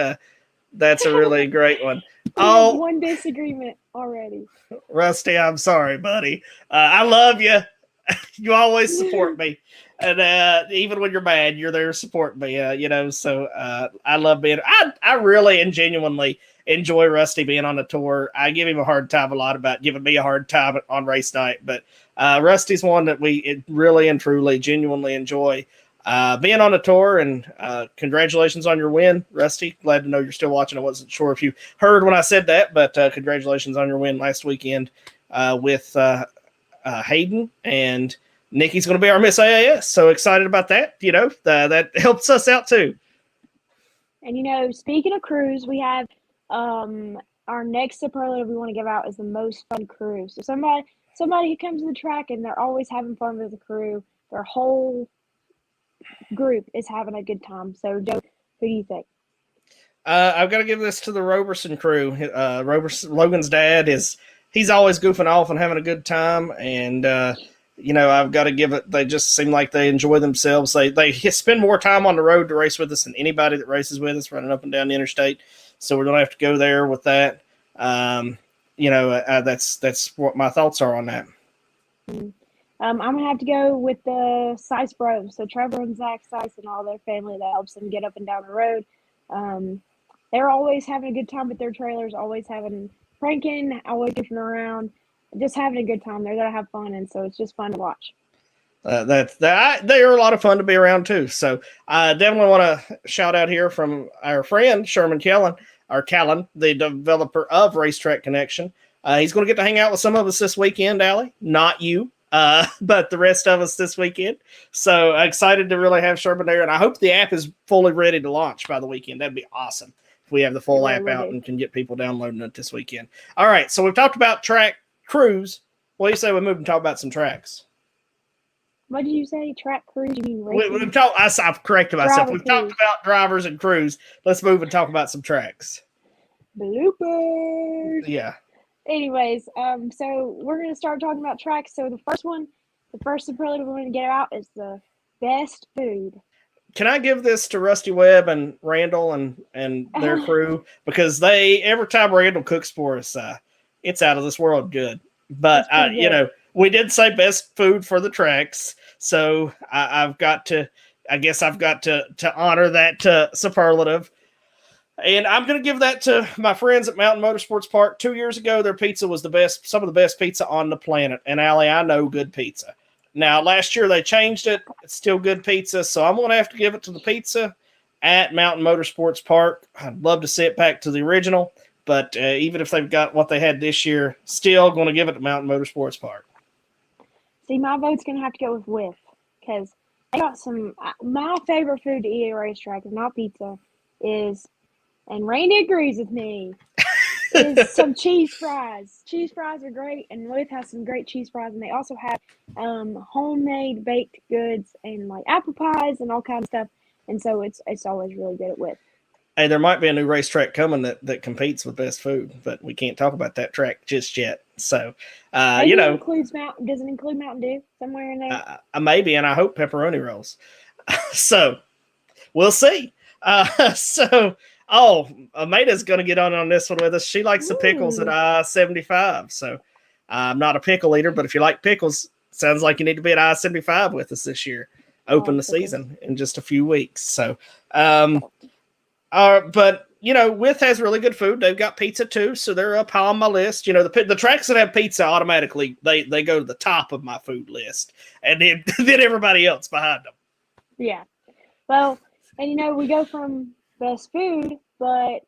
that's a really great one. One disagreement already. Rusty, I'm sorry, buddy. I love you. You always support me. And even when you're mad, you're there to support me, so I love being – I really and genuinely enjoy Rusty being on the tour. I give him a hard time a lot about giving me a hard time on race night, but Rusty's one that we really and truly genuinely enjoy being on the tour. And congratulations on your win, Rusty. Glad to know you're still watching. I wasn't sure if you heard when I said that, but congratulations on your win last weekend with Hayden, and Nikki's going to be our Miss AAS. So excited about that. That helps us out too. And, speaking of crews, we have our next superlative we want to give out is the most fun crew. So somebody who comes to the track and they're always having fun with the crew, their whole group is having a good time. So, Joe, who do you think? I've got to give this to the Roberson crew. Logan's dad he's always goofing off and having a good time. And, I've got to give it, they just seem like they enjoy themselves. They spend more time on the road to race with us than anybody that races with us running up and down the interstate. So we're going to have to go there with that. That's what my thoughts are on that. I'm going to have to go with the Sice Bros. So Trevor and Zach Sice and all their family that helps them get up and down the road. They're always having a good time with their trailers, always pranking, always goofing around, just having a good time. They're going to have fun, and so it's just fun to watch. They are a lot of fun to be around too. So I definitely want to shout out here from our friend Sherman Callan, the developer of Racetrack Connection. He's going to get to hang out with some of us this weekend, Allie. Not you, but the rest of us this weekend. So excited to really have Sherman there, and I hope the app is fully ready to launch by the weekend. That'd be awesome if we have the full app out and can get people downloading it this weekend. All right, so we've talked about track crews. What do you say we move and talk about some tracks? What did you say? Track crews? You mean racing? I've corrected myself. We've talked about drivers and crews. Let's move and talk about some tracks. Bloopers. Yeah. Anyways, so we're going to start talking about tracks. So the first superlative we're going to get out is the best food. Can I give this to Rusty Webb and Randall and their crew? Because every time Randall cooks for us, it's out of this world good. But, we did say best food for the tracks. So I've got to honor that superlative. And I'm going to give that to my friends at Mountain Motorsports Park. 2 years ago, their pizza was some of the best pizza on the planet. And Allie, I know good pizza. Now, last year they changed it. It's still good pizza. So I'm going to have to give it to the pizza at Mountain Motorsports Park. I'd love to see it back to the original. But even if they've got what they had this year, still going to give it to Mountain Motorsports Park. See, my vote's going to have to go with because I got my favorite food to eat at a racetrack, if not pizza, is, and Randy agrees with me, is some cheese fries. Cheese fries are great, and Wythe has some great cheese fries, and they also have homemade baked goods and like apple pies and all kinds of stuff, and so it's always really good at Wythe. Hey, there might be a new racetrack coming that competes with best food, but we can't talk about that track just yet. So, does it include Mountain Dew somewhere in there? Maybe, and I hope pepperoni rolls. So, we'll see. Amada's going to get on this one with us. She likes the pickles at I-75. So, I'm not a pickle eater, but if you like pickles, sounds like you need to be at I-75 with us this year. Open the season in just a few weeks. So, but With has really good food. They've got pizza too, so they're up high on my list. The tracks that have pizza automatically they go to the top of my food list, and then then everybody else behind them. Yeah. Well, and we go from best food, but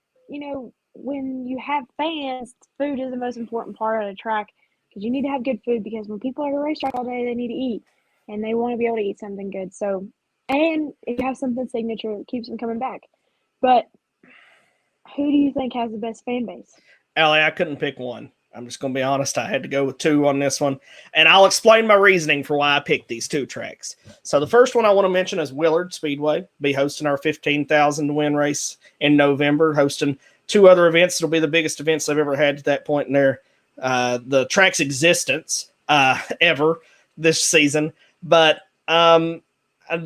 when you have fans, food is the most important part of the track because you need to have good food because when people are at a racetrack all day, they need to eat and they want to be able to eat something good. So, and if you have something signature, it keeps them coming back. But who do you think has the best fan base? Allie, I couldn't pick one. I'm just going to be honest. I had to go with two on this one. And I'll explain my reasoning for why I picked these two tracks. So the first one I want to mention is Willard Speedway. Be hosting our 15,000 to win race in November, hosting two other events. It'll be the biggest events they've ever had to that point in the track's existence ever this season. But the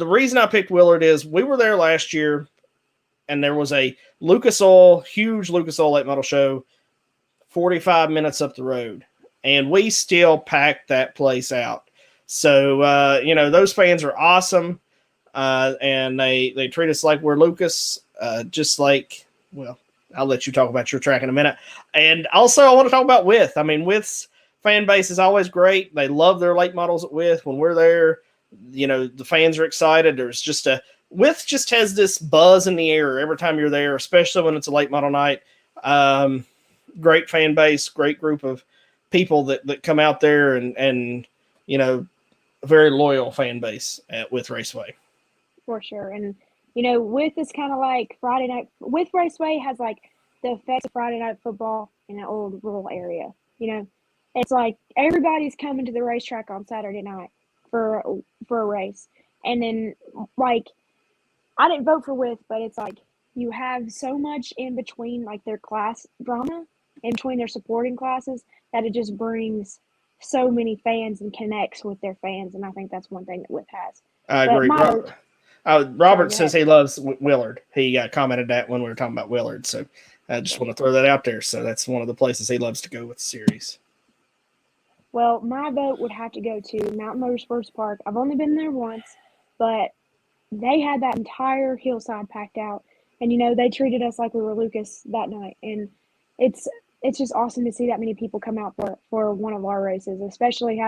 reason I picked Willard is we were there last year, and there was a huge Lucas Oil late model show 45 minutes up the road, and we still packed that place out. So, those fans are awesome, and they treat us like we're Lucas, just like, well, I'll let you talk about your track in a minute. And also I want to talk about With. I mean, With's fan base is always great. They love their late models at With. When we're there, the fans are excited. There's just With just has this buzz in the air every time you're there, especially when it's a late model night. Great fan base, great group of people that come out there and a very loyal fan base at With Raceway. For sure. And, With is kind of like Friday night. With Raceway has like the effects of Friday night football in an old rural area. It's like everybody's coming to the racetrack on Saturday night for a race. And then like, I didn't vote for With, but it's like you have so much in between like their class drama in between their supporting classes that it just brings so many fans and connects with their fans. And I think that's one thing that With has. I agree. Robert says he loves Willard. He commented that when we were talking about Willard. So I just want to throw that out there. So that's one of the places he loves to go with the series. Well, my vote would have to go to Mountain Motorsports Park. I've only been there once, but they had that entire hillside packed out. And, they treated us like we were Lucas that night. And it's just awesome to see that many people come out for one of our races, especially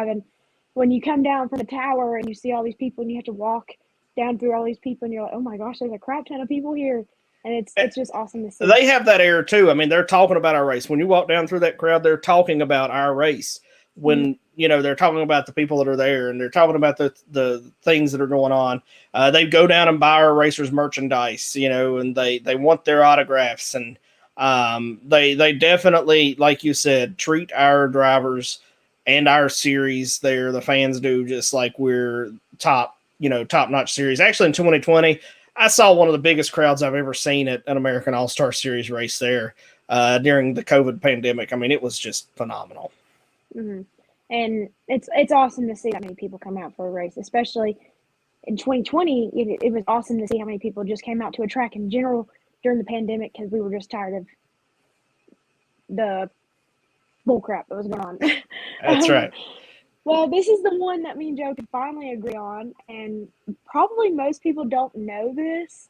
when you come down from the tower and you see all these people and you have to walk down through all these people and you're like, oh my gosh, there's a crap ton of people here. And it's just awesome to see. They have that air too. I mean, they're talking about our race. When you walk down through that crowd, they're talking about our race. When, they're talking about the people that are there and they're talking about the things that are going on. They go down and buy our racers merchandise, and they want their autographs. And they definitely, like you said, treat our drivers and our series there. The fans do just like we're top-notch series. Actually, in 2020, I saw one of the biggest crowds I've ever seen at an American All-Star Series race there during the COVID pandemic. I mean, it was just phenomenal. Mm-hmm. And it's awesome to see that many people come out for a race, especially in 2020. It was awesome to see how many people just came out to a track in general during the pandemic because we were just tired of the bull crap that was going on. That's right. Well, this is the one that me and Joe could finally agree on, and probably most people don't know this,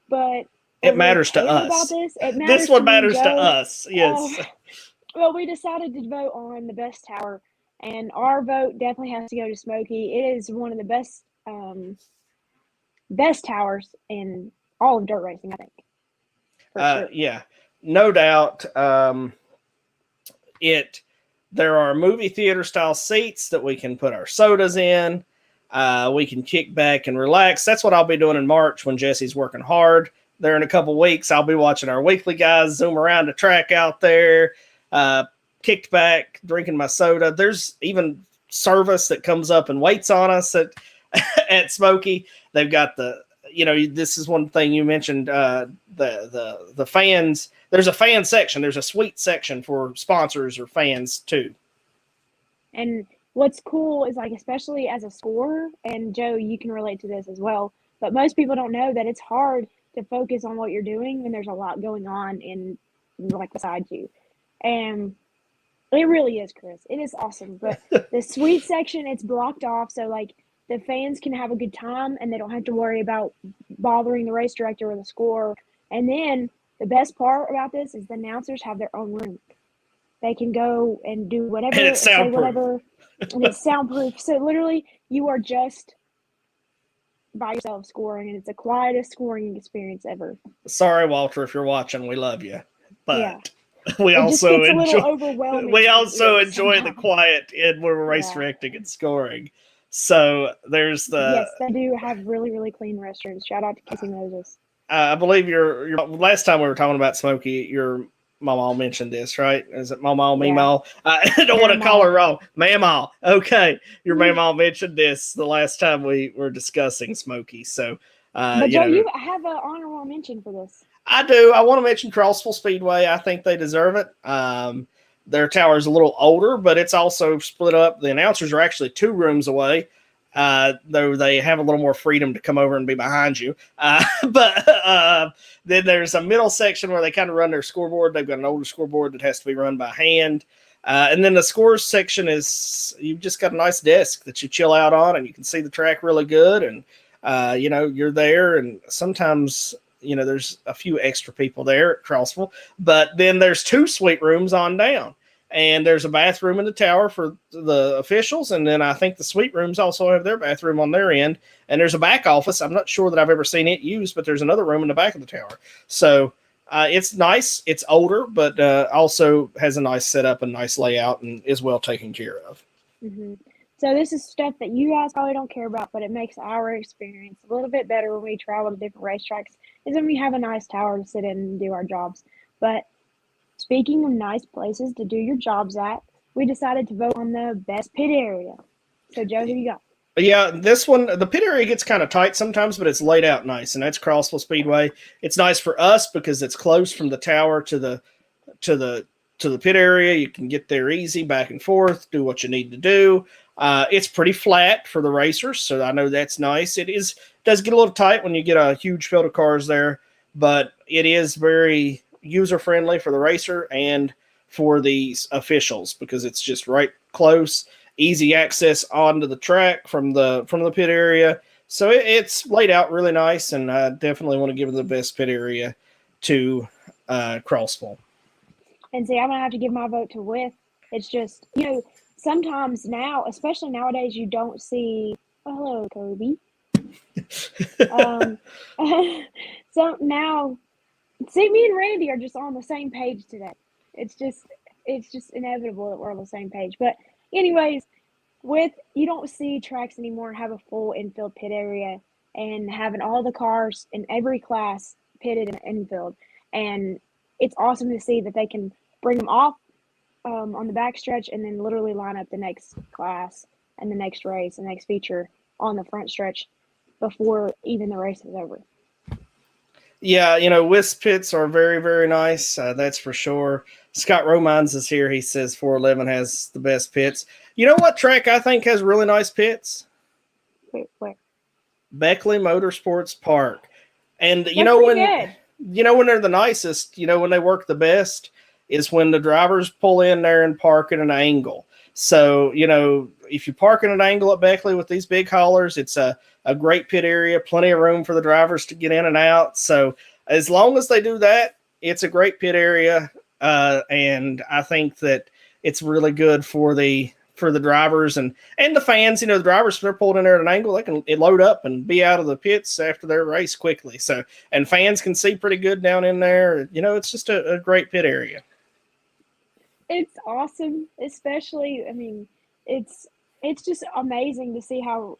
but it matters to us. This one matters to us. Yes. Well, we decided to vote on the best tower, and our vote definitely has to go to Smokey. It is one of the best towers in all of dirt racing, I think. Sure. Yeah, no doubt. There are movie theater style seats that we can put our sodas in. We can kick back and relax. That's what I'll be doing in March when Jesse's working hard. There in a couple weeks, I'll be watching our weekly guys zoom around the track out there, kicked back, drinking my soda. There's even service that comes up and waits on us at Smokey. They've got this is one thing you mentioned, the fans. There's a fan section. There's a suite section for sponsors or fans too. And what's cool is like, especially as a scorer, and Joe, you can relate to this as well, but most people don't know that it's hard to focus on what you're doing when there's a lot going on in like beside you. And it really is, Chris. It is awesome. But the suite section, it's blocked off. So like the fans can have a good time and they don't have to worry about bothering the race director or the scorer. And then The best part about this is the announcers have their own room. They can go and do whatever And it's say soundproof. whatever, and it's soundproof. So literally, you are just by yourself scoring, and it's the quietest scoring experience ever. Sorry, Walter, if you're watching, we love you, but Yeah. we It just also gets a little enjoy. overwhelming. We also sometimes. enjoy the quiet in when we're race Yeah. directing and scoring. So there's the. Yes, they do have really, really clean restrooms. Shout out to Casey Moses. I believe your last time we were talking about Smokey, your mama mentioned this, right? Is it mama, Meemaw? I don't want to call her wrong. Mamaw. Okay. Your mamaw mentioned this the last time we were discussing Smokey. So, But Joe, you have an honorable mention for this. I do. I want to mention Crossville Speedway. I think they deserve it. Their tower is a little older, but it's also split up. The announcers are actually 2 rooms away. Though they have a little more freedom to come over and be behind you. But then there's a middle section where they kind of run their scoreboard. They've got an older scoreboard that has to be run by hand. And then the scores section is you've just got a nice desk that you chill out on, and you can see the track really good. And, you're there. And sometimes, there's a few extra people there at Crossville. But then there's 2 suite rooms on down. And there's a bathroom in the tower for the officials. And then I think the suite rooms also have their bathroom on their end. And there's a back office. I'm not sure that I've ever seen it used, but there's another room in the back of the tower. So it's nice. It's older, but also has a nice setup and nice layout and is well taken care of. Mm-hmm. So this is stuff that you guys probably don't care about, but it makes our experience a little bit better when we travel to different racetracks, is when we have a nice tower to sit in and do our jobs. But speaking of nice places to do your jobs at, we decided to vote on the best pit area. So, Joe, who you got? Yeah, this one, the pit area gets kind of tight sometimes, but it's laid out nice, and that's Crossville Speedway. It's nice for us because it's close from the tower to the pit area. You can get there easy, back and forth, do what you need to do. It's pretty flat for the racers, so I know that's nice. Does get a little tight when you get a huge field of cars there, but it is very user-friendly for the racer and for the officials because it's just right close, easy access onto the track from the pit area. So it's laid out really nice, and I definitely want to give the best pit area to Crossville. And see, I'm going to have to give my vote to With. It's just, sometimes now, especially nowadays, you don't see, hello, Kobe. So now, see, me and Randy are just on the same page today. It's just inevitable that we're on the same page. But anyways, you don't see tracks anymore have a full infield pit area and having all the cars in every class pitted in infield. And it's awesome to see that they can bring them off on the backstretch and then literally line up the next class and the next race, the next feature on the front stretch before even the race is over. Yeah, Wisp pits are very, very nice. That's for sure. Scott Romines is here. He says 411 has the best pits. You know what track I think has really nice pits? Where? Beckley Motorsports Park. And That's when good. When they're the nicest, when they work the best is when the drivers pull in there and park at an angle. So, if you park at an angle at Beckley with these big haulers, it's a great pit area, plenty of room for the drivers to get in and out. So as long as they do that, it's a great pit area. And I think that it's really good for the drivers and the fans. The drivers, if they're pulled in there at an angle, they can load up and be out of the pits after their race quickly. So, and fans can see pretty good down in there. It's just a great pit area. It's awesome, especially, it's just amazing to see how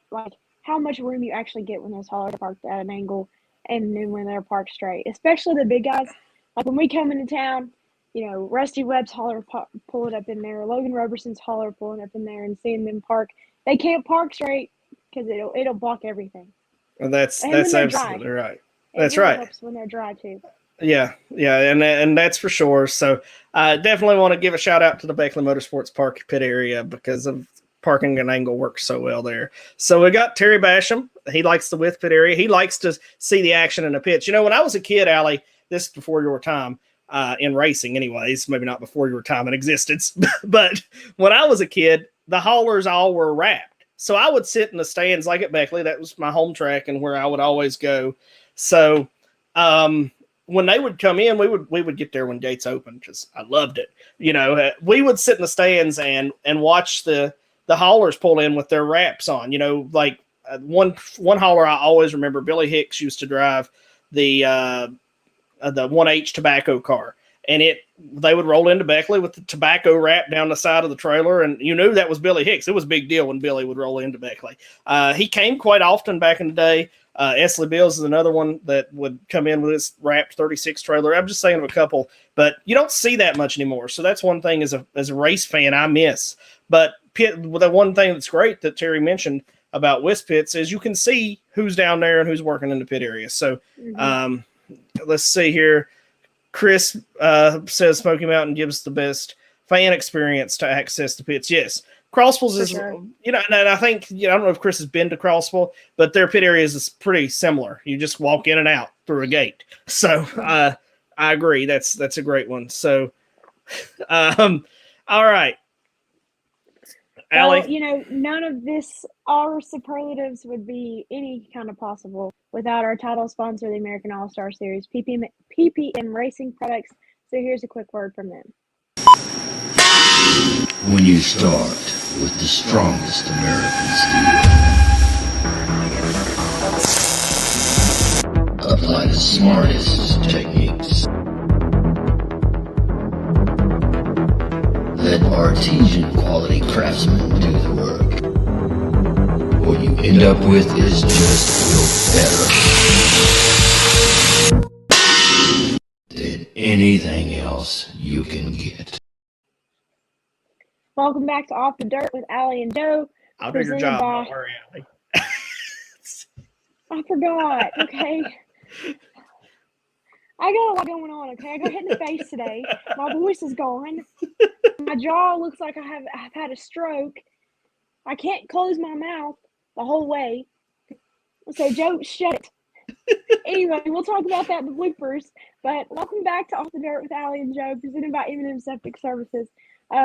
much room you actually get when those haulers are parked at an angle and then when they're parked straight, especially the big guys. Like when we come into town, Rusty Webb's hauler pulling up in there, Logan Roberson's hauler pulling up in there and seeing them park. They can't park straight because it'll block everything. And that's absolutely right. That's right. Helps when they're dry too. Yeah, and that's for sure. So I definitely want to give a shout out to the Beckley Motorsports Park pit area because of parking an angle works so well there. So we got Terry Basham. He likes the width pit area. He likes to see the action in the pits. When I was a kid, Allie, this is before your time in racing anyways, maybe not before your time in existence, but when I was a kid, the haulers all were wrapped. So I would sit in the stands like at Beckley. That was my home track and where I would always go. So when they would come in, we would get there when gates opened because I loved it. We would sit in the stands and watch the haulers pull in with their wraps on. Like one hauler I always remember, Billy Hicks used to drive the 1H tobacco car, and they would roll into Beckley with the tobacco wrap down the side of the trailer, and you knew that was Billy Hicks. It was a big deal when Billy would roll into Beckley. He came quite often back in the day. Esley Bills is another one that would come in with his wrapped 36 trailer. I'm just saying of a couple, but you don't see that much anymore. So that's one thing as a race fan I miss. But the one thing that's great that Terry mentioned about Wisp Pits is you can see who's down there and who's working in the pit area. So let's see here. Chris says Smoky Mountain gives the best fan experience to access the pits. Yes. Crossville's is, sure. And I think, I don't know if Chris has been to Crossville, but their pit areas is pretty similar. You just walk in and out through a gate. So I agree. That's a great one. So, all right. Allie? Well, none of this, our superlatives would be any kind of possible without our title sponsor, the American All-Star Series, PPM Racing Products. So here's a quick word from them. When you start with the strongest American steel, apply the smartest techniques. Let artesian quality craftsmen do the work. What you end up with is just built better than anything else you can get. Welcome back to Off the Dirt with Allie and Joe. I'll do your job. Don't worry, Allie. I forgot. Okay. I got a lot going on. Okay. I got hit in the face today. My voice is gone. My jaw looks like I've had a stroke. I can't close my mouth the whole way. So Joe, shut it. Anyway, we'll talk about that in the bloopers. But welcome back to Off the Dirt with Allie and Joe, presented by M&M Septic Services.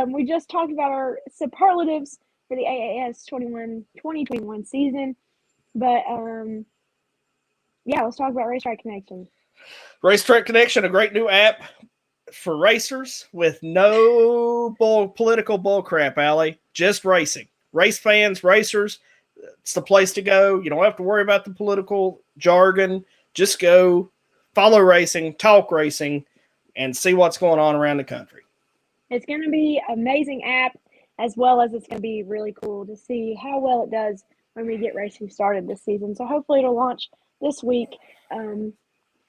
We just talked about our superlatives for the AAS 2021 season. But, let's talk about Racetrack Connection. Racetrack Connection, a great new app for racers with no political bullcrap, Allie. Just racing. Race fans, racers, it's the place to go. You don't have to worry about the political jargon. Just go, follow racing, talk racing, and see what's going on around the country. It's going to be an amazing app, as well as it's going to be really cool to see how well it does when we get racing started this season. So hopefully it'll launch this week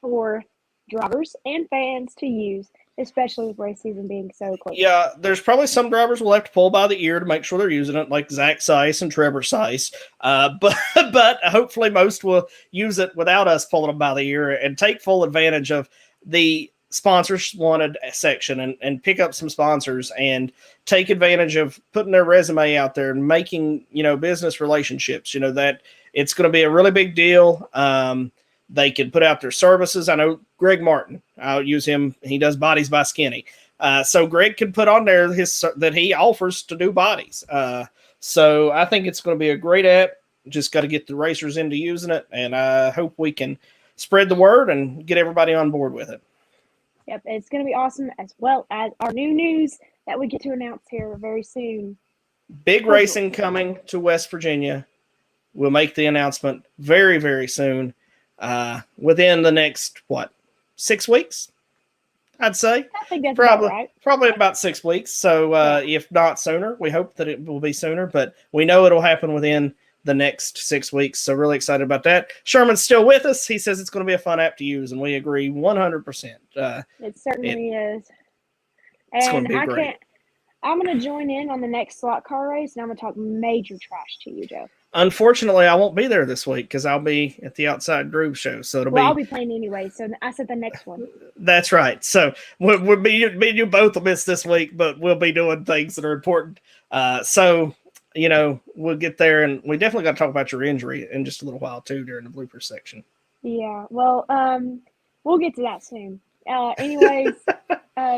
for drivers and fans to use, especially with race season being so close. Yeah, there's probably some drivers will have to pull by the ear to make sure they're using it, like Zach Seiss and Trevor Seiss. But hopefully most will use it without us pulling them by the ear and take full advantage of the sponsors wanted section and pick up some sponsors and take advantage of putting their resume out there and making, business relationships, that it's going to be a really big deal. They can put out their services. I know Greg Martin, I'll use him. He does bodies by Skinny. So Greg can put on there that he offers to do bodies. So I think it's going to be a great app. Just got to get the racers into using it. And I hope we can spread the word and get everybody on board with it. Yep, it's going to be awesome, as well as our new news that we get to announce here very soon. Big racing coming to West Virginia. We'll make the announcement very, very soon. Within the next, 6 weeks? I'd say. I think that's probably about right. Probably about 6 weeks. So if not sooner, we hope that it will be sooner. But we know it'll happen within the next 6 weeks. So really excited about that. Sherman's still with us. He says it's going to be a fun app to use, and we agree 100%. It certainly is. It's going And to be great. I'm going to join in on the next slot car race, and I'm going to talk major trash to you, Joe. Unfortunately, I won't be there this week because I'll be at the Outside Groove show. So I'll be playing anyway. So I said the next one. That's right. So me and you both will miss this week, but we'll be doing things that are important. So we'll get there, and we definitely got to talk about your injury in just a little while too during the blooper section. Yeah. Well, we'll get to that soon. Anyways,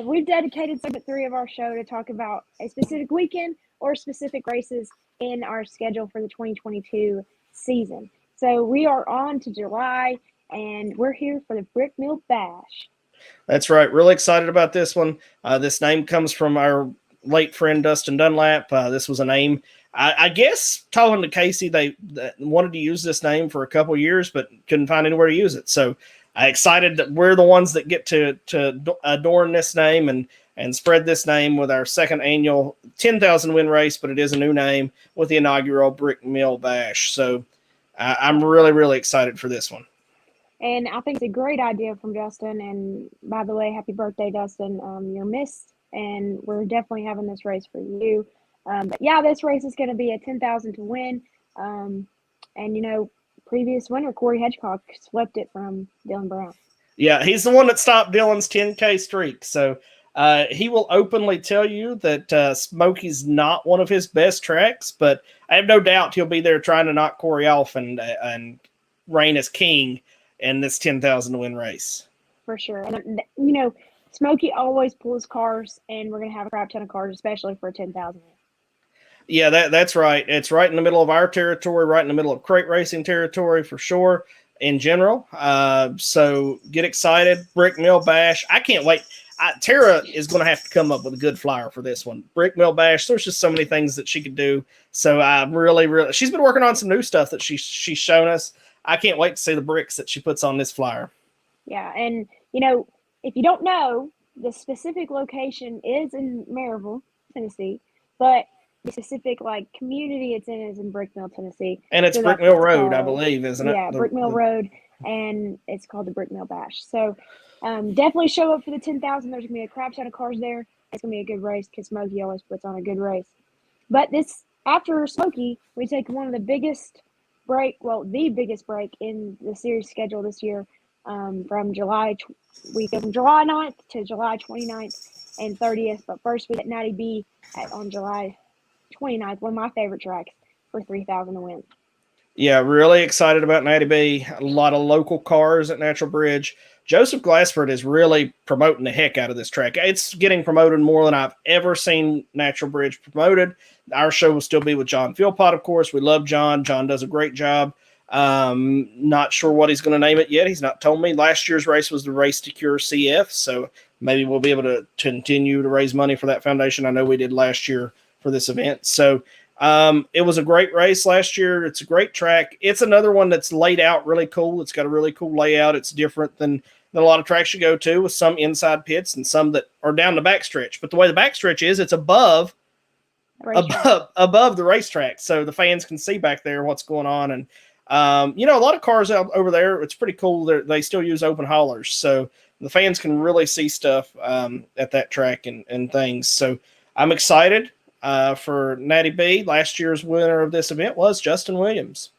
we've dedicated segment 3 of our show to talk about a specific weekend or specific races in our schedule for the 2022 season. So we are on to July, and we're here for the Brick Mill Bash. That's right. Really excited about this one. This name comes from our late friend Dustin Dunlap. This was a name, I guess, talking to Casey, they wanted to use this name for a couple years, but couldn't find anywhere to use it. So excited that we're the ones that get to adorn this name and spread this name with our second annual 10,000 win race, but it is a new name with the inaugural Brick Mill Bash. So I'm really, really excited for this one. And I think it's a great idea from Justin. And by the way, happy birthday, Dustin. You're missed, and we're definitely having this race for you. But yeah, this race is going to be a 10,000 to win. And, you know, previous winner, Corey Hedgecock, swept it from Dylan Brown. Yeah, he's the one that stopped Dylan's 10K streak. So he will openly tell you that Smoky's not one of his best tracks, but I have no doubt he'll be there trying to knock Corey off and reign as king in this 10,000 win race. For sure. And, you know, Smoky always pulls cars, and we're going to have a crap ton of cars, especially for 10,000. Yeah, that's right. It's right in the middle of our territory, right in the middle of crate racing territory for sure in general. So get excited. Brick Mill Bash. I can't wait. Tara is going to have to come up with a good flyer for this one. Brick Mill Bash. There's just so many things that she could do. So I'm really, she's been working on some new stuff that she's shown us. I can't wait to see the bricks that she puts on this flyer. Yeah, and, you know, if you don't know, the specific location is in Maryville, Tennessee, but the specific, like, community it's in is in Brick Mill, Tennessee. And it's so Brick Mill Road, I believe, isn't it? Yeah, Brick Mill Road, and it's called the Brick Mill Bash. So definitely show up for the 10,000. There's going to be a crap ton of cars there. It's going to be a good race because Smokey always puts on a good race. But after Smokey, we take one of the biggest the biggest break in the series schedule this year, from July 9th to July 29th and 30th. But first we get Natty B on July 29th, one of my favorite tracks, for 3,000 to win. Yeah, really excited about Natty B. A lot of local cars at Natural Bridge. Joseph Glassford is really promoting the heck out of this track. It's getting promoted more than I've ever seen Natural Bridge promoted. Our show will still be with John Philpott, of course. We love John. John does a great job. Not sure what he's going to name it yet. He's not told me. Last year's race was the Race to Cure CF, so maybe we'll be able to continue to raise money for that foundation. I know we did last year for this event. So it was a great race last year. It's a great track. It's another one that's laid out really cool. It's got a really cool layout. It's different than a lot of tracks you go to, with some inside pits and some that are down the backstretch. But the way the backstretch is, it's above the racetrack, so the fans can see back there what's going on. And you know, a lot of cars out over there, it's pretty cool. They still use open haulers, so the fans can really see stuff at that track and things. So I'm excited for Natty B. Last year's winner of this event was Justin Williams.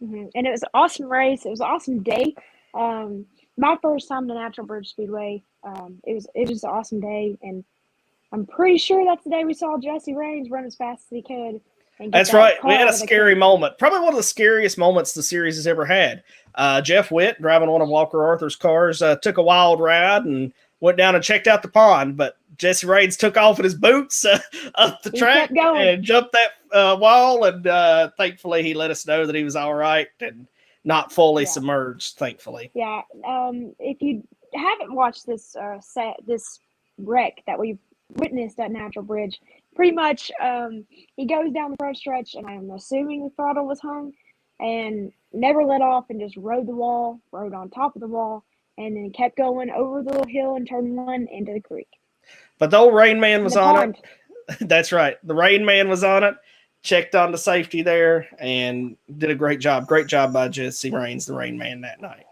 Mm-hmm. And it was an awesome race. It was an awesome day. My first time to Natural Bridge Speedway. It was just an awesome day, and I'm pretty sure that's the day we saw Jesse Raines run as fast as he could. That's right. We had a scary moment. Probably one of the scariest moments the series has ever had. Jeff Witt, driving one of Walker Arthur's cars, took a wild ride and went down and checked out the pond. But Jesse Raines took off in his boots up the track and jumped that wall. And thankfully, he let us know that he was all right and not fully submerged, thankfully. Yeah. If you haven't watched this this wreck that we've witnessed at Natural Bridge, pretty much he goes down the front stretch, and I'm assuming the throttle was hung, and never let off and just rode on top of the wall, and then kept going over the little hill and turn one into the creek. But the old Rain Man was on it. That's right. The Rain Man was on it, checked on the safety there, and did a great job. Great job by Jesse Raines, the Rain Man, that night.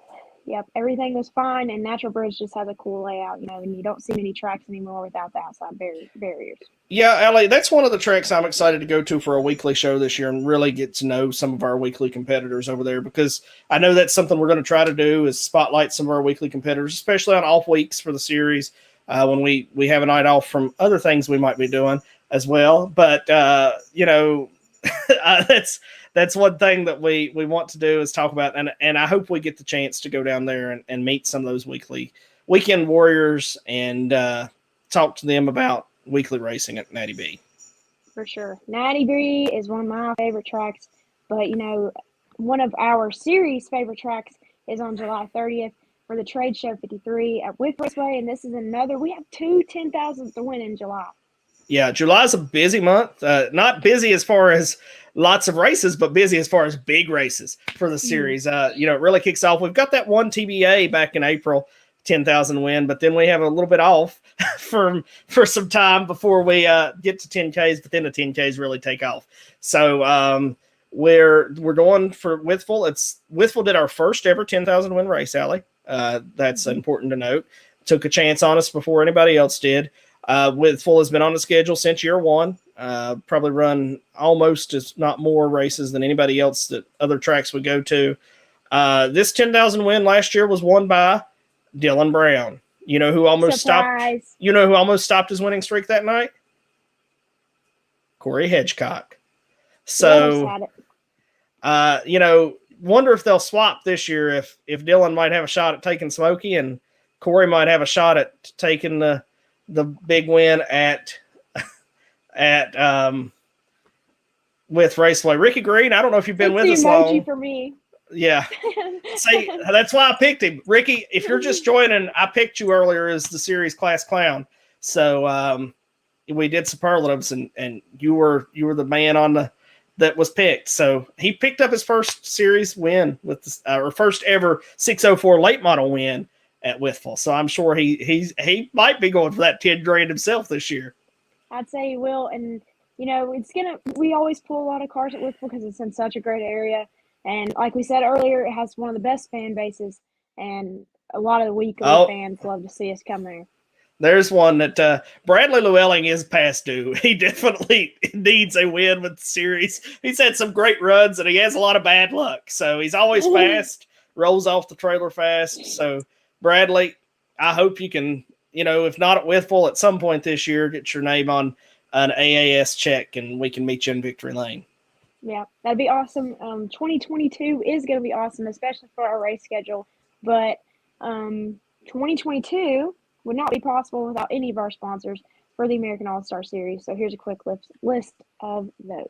Yep, everything was fine, and Natural Bridge just has a cool layout, you know, and you don't see many tracks anymore without the outside barriers. Yeah, Allie, that's one of the tracks I'm excited to go to for a weekly show this year and really get to know some of our weekly competitors over there, because I know that's something we're going to try to do, is spotlight some of our weekly competitors, especially on off weeks for the series, when we have a night off from other things we might be doing as well. But, you know, that's one thing that we want to do, is talk about, and I hope we get the chance to go down there and meet some of those weekend warriors and talk to them about weekly racing at Natty B. For sure. Natty B is one of my favorite tracks, but, you know, one of our series favorite tracks is on July 30th for the Trade Show 53 at With Raceway, and this is another. We have two 10,000s to win in July. Yeah, July's a busy month. Not busy as far as lots of races, but busy as far as big races for the series. It really kicks off. We've got that one TBA back in April, 10,000 win, but then we have a little bit off for some time before we get to 10Ks, but then the 10Ks really take off. So we're going for Withful. Withful did our first ever 10,000 win race, Allie. That's important to note. Took a chance on us before anybody else did. Withful has been on the schedule since year one. Probably run almost, if not more, races than anybody else that other tracks would go to. This 10,000 win last year was won by Dylan Brown. You know who almost Surprise. stopped? You know who almost stopped his winning streak that night? Corey Hedgecock. So, wonder if they'll swap this year. If Dylan might have a shot at taking Smokey and Corey might have a shot at taking the big win with Raceway. Ricky Green, I don't know if you've been with us long. For me. Yeah. See, that's why I picked him. Ricky, if you're just joining, I picked you earlier as the series class clown. So we did superlatives and you were the man that was picked. So he picked up his first series win with or first ever 604 late model win at Withful. So I'm sure he might be going for that 10 grand himself this year. I'd say he will. And, we always pull a lot of cars at Withful because it's in such a great area. And like we said earlier, it has one of the best fan bases, and a lot of the weekly fans love to see us come there. There's one that Bradley Llewellyn is past due. He definitely needs a win with the series. He's had some great runs, and he has a lot of bad luck. So he's always fast, rolls off the trailer fast. So, Bradley, I hope you can, if not at Withful, at some point this year, get your name on an AAS check, and we can meet you in Victory Lane. Yeah, that'd be awesome. 2022 is going to be awesome, especially for our race schedule. But 2022 would not be possible without any of our sponsors for the American All-Star Series. So here's a quick list of those.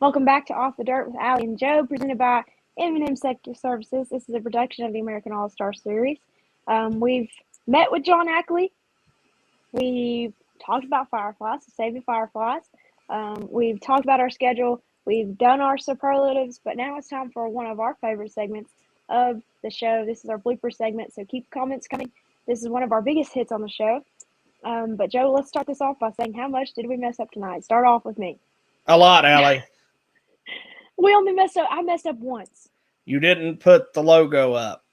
Welcome back to Off the Dirt with Allie and Joe, presented by M&M Septic Services. This is a production of the American All-Star Series. We've met with John Ackley. We've talked about Fireflies, saving Fireflies. We've talked about our schedule. We've done our superlatives, but now it's time for one of our favorite segments of the show. This is our blooper segment, so keep comments coming. This is one of our biggest hits on the show. But Joe, let's start this off by saying, how much did we mess up tonight? Start off with me. A lot, Allie. We only messed up. I messed up once. You didn't put the logo up.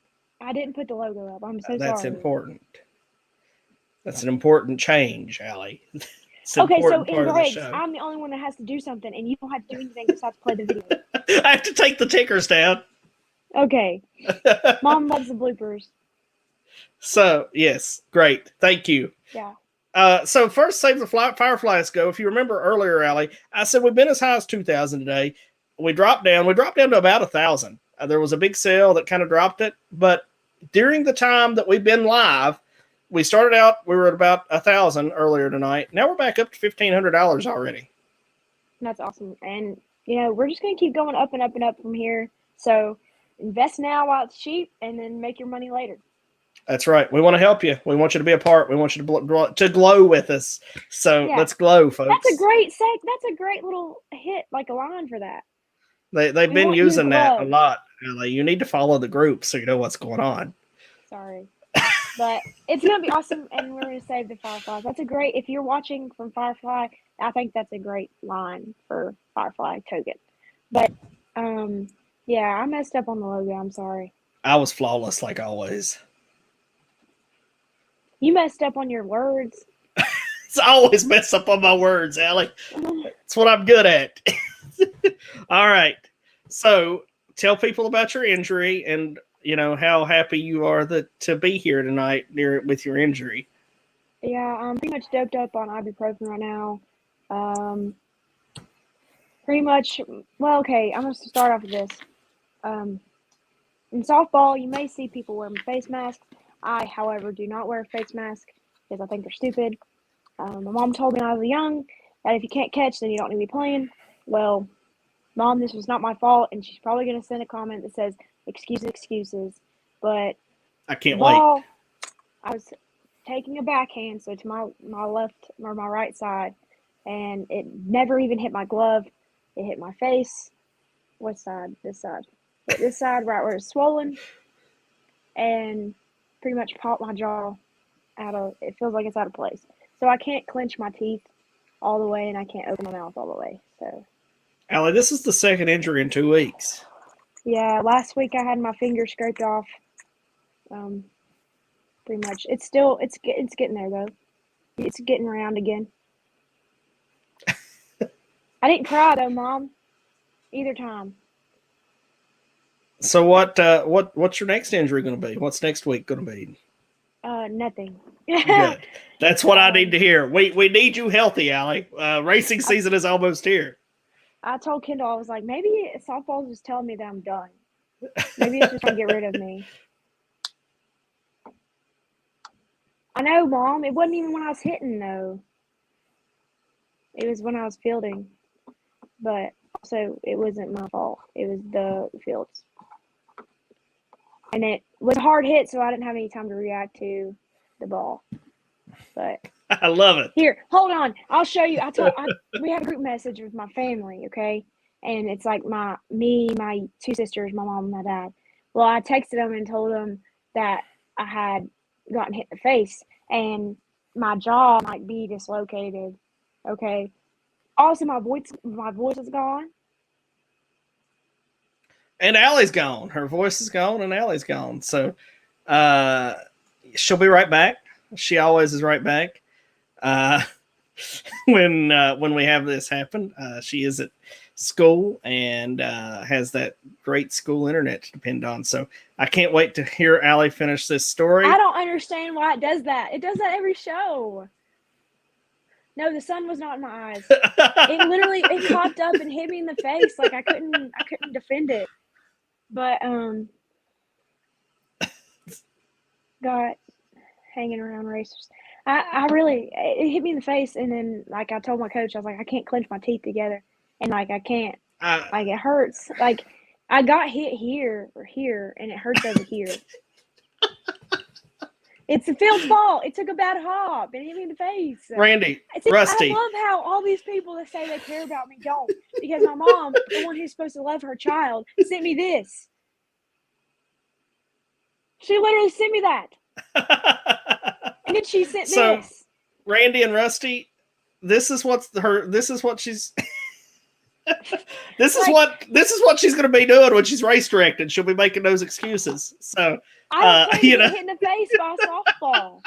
I didn't put the logo up. I'm so sorry. That's important. That's an important change, Allie. It's an Okay, so important in part of the breaks, show. I'm the only one that has to do something, and you don't have to do anything besides play the video. I have to take the tickers down. Okay. Mom loves the bloopers. So, yes, great. Thank you. Yeah. So first, save the Fireflies go. If you remember earlier, Allie, I said we've been as high as 2,000 today. We dropped down to about 1,000. There was a big sale that kind of dropped it, but during the time that we've been live, we started out, we were at about 1,000 earlier tonight. Now we're back up to $1,500 already. That's awesome. And, we're just going to keep going up and up and up from here. So invest now while it's cheap and then make your money later. That's right. We want to help you. We want you to be a part. We want you to glow with us. So let's glow, folks. That's a great little hit, like a line for that. They've been using that a lot, Allie. You need to follow the group so you know what's going on. Sorry. But it's going to be awesome, and we're going to save the Fireflies. That's a great, if you're watching from Firefly, I think that's a great line for Firefly token. But, yeah, I messed up on the logo. I'm sorry. I was flawless like always. You messed up on your words. It's always mess up on my words, Allie. That's what I'm good at. All right. So tell people about your injury and, how happy you are to be here tonight with your injury. Yeah, I'm pretty much doped up on ibuprofen right now. Pretty much, well, okay, I'm going to start off with this. In softball, you may see people wearing face masks. I, however, do not wear a face mask because I think they're stupid. My mom told me when I was young that if you can't catch, then you don't need to be playing. Well, Mom, this was not my fault, and she's probably going to send a comment that says, excuses. But I can't wait. I was taking a backhand, so to my left or my right side, and it never even hit my glove. It hit my face. What side? This side. Hit this side right where it's swollen, and pretty much popped my jaw it feels like it's out of place. So I can't clench my teeth all the way, and I can't open my mouth all the way. So, Allie, this is the second injury in 2 weeks. Yeah, last week I had my finger scraped off. Pretty much. It's getting there though. It's getting around again. I didn't cry though, Mom. Either time. So what's your next injury going to be? What's next week going to be? Nothing. Good. That's what I need to hear. We need you healthy, Allie. Racing season is almost here. I told Kendall, I was like, maybe softball's just telling me that I'm done. Maybe it's just trying to get rid of me. I know, Mom. It wasn't even when I was hitting, though. It was when I was fielding. But also, it wasn't my fault. It was the fields. And it was a hard hit, so I didn't have any time to react to the ball. But I love it. Here, hold on. I'll show you. We have a group message with my family, okay? And it's like my 2 sisters, my mom and my dad. Well, I texted them and told them that I had gotten hit in the face and my jaw might be dislocated, okay? Also, my voice is gone. And Allie's gone. Her voice is gone and Allie's gone. So she'll be right back. She always is right back. When we have this happen, she is at school and has that great school internet to depend on. So I can't wait to hear Allie finish this story. I don't understand why it does that. It does that every show. No, the sun was not in my eyes. It popped up and hit me in the face. Like I couldn't defend it. But got hanging around racers. It hit me in the face, and then like I told my coach, I was like, I can't clench my teeth together, and like I can't, like it hurts. Like I got hit here, and it hurts over here. It's the field's fault. It took a bad hop and hit me in the face. Randy, Rusty. I love how all these people that say they care about me don't, because my mom, the one who's supposed to love her child, sent me this. She literally sent me that. And then she sent this. Randy and Rusty, this is what she's this is what she's going to be doing when she's race directed. She'll be making those excuses. So I don't get hit in the face by a softball.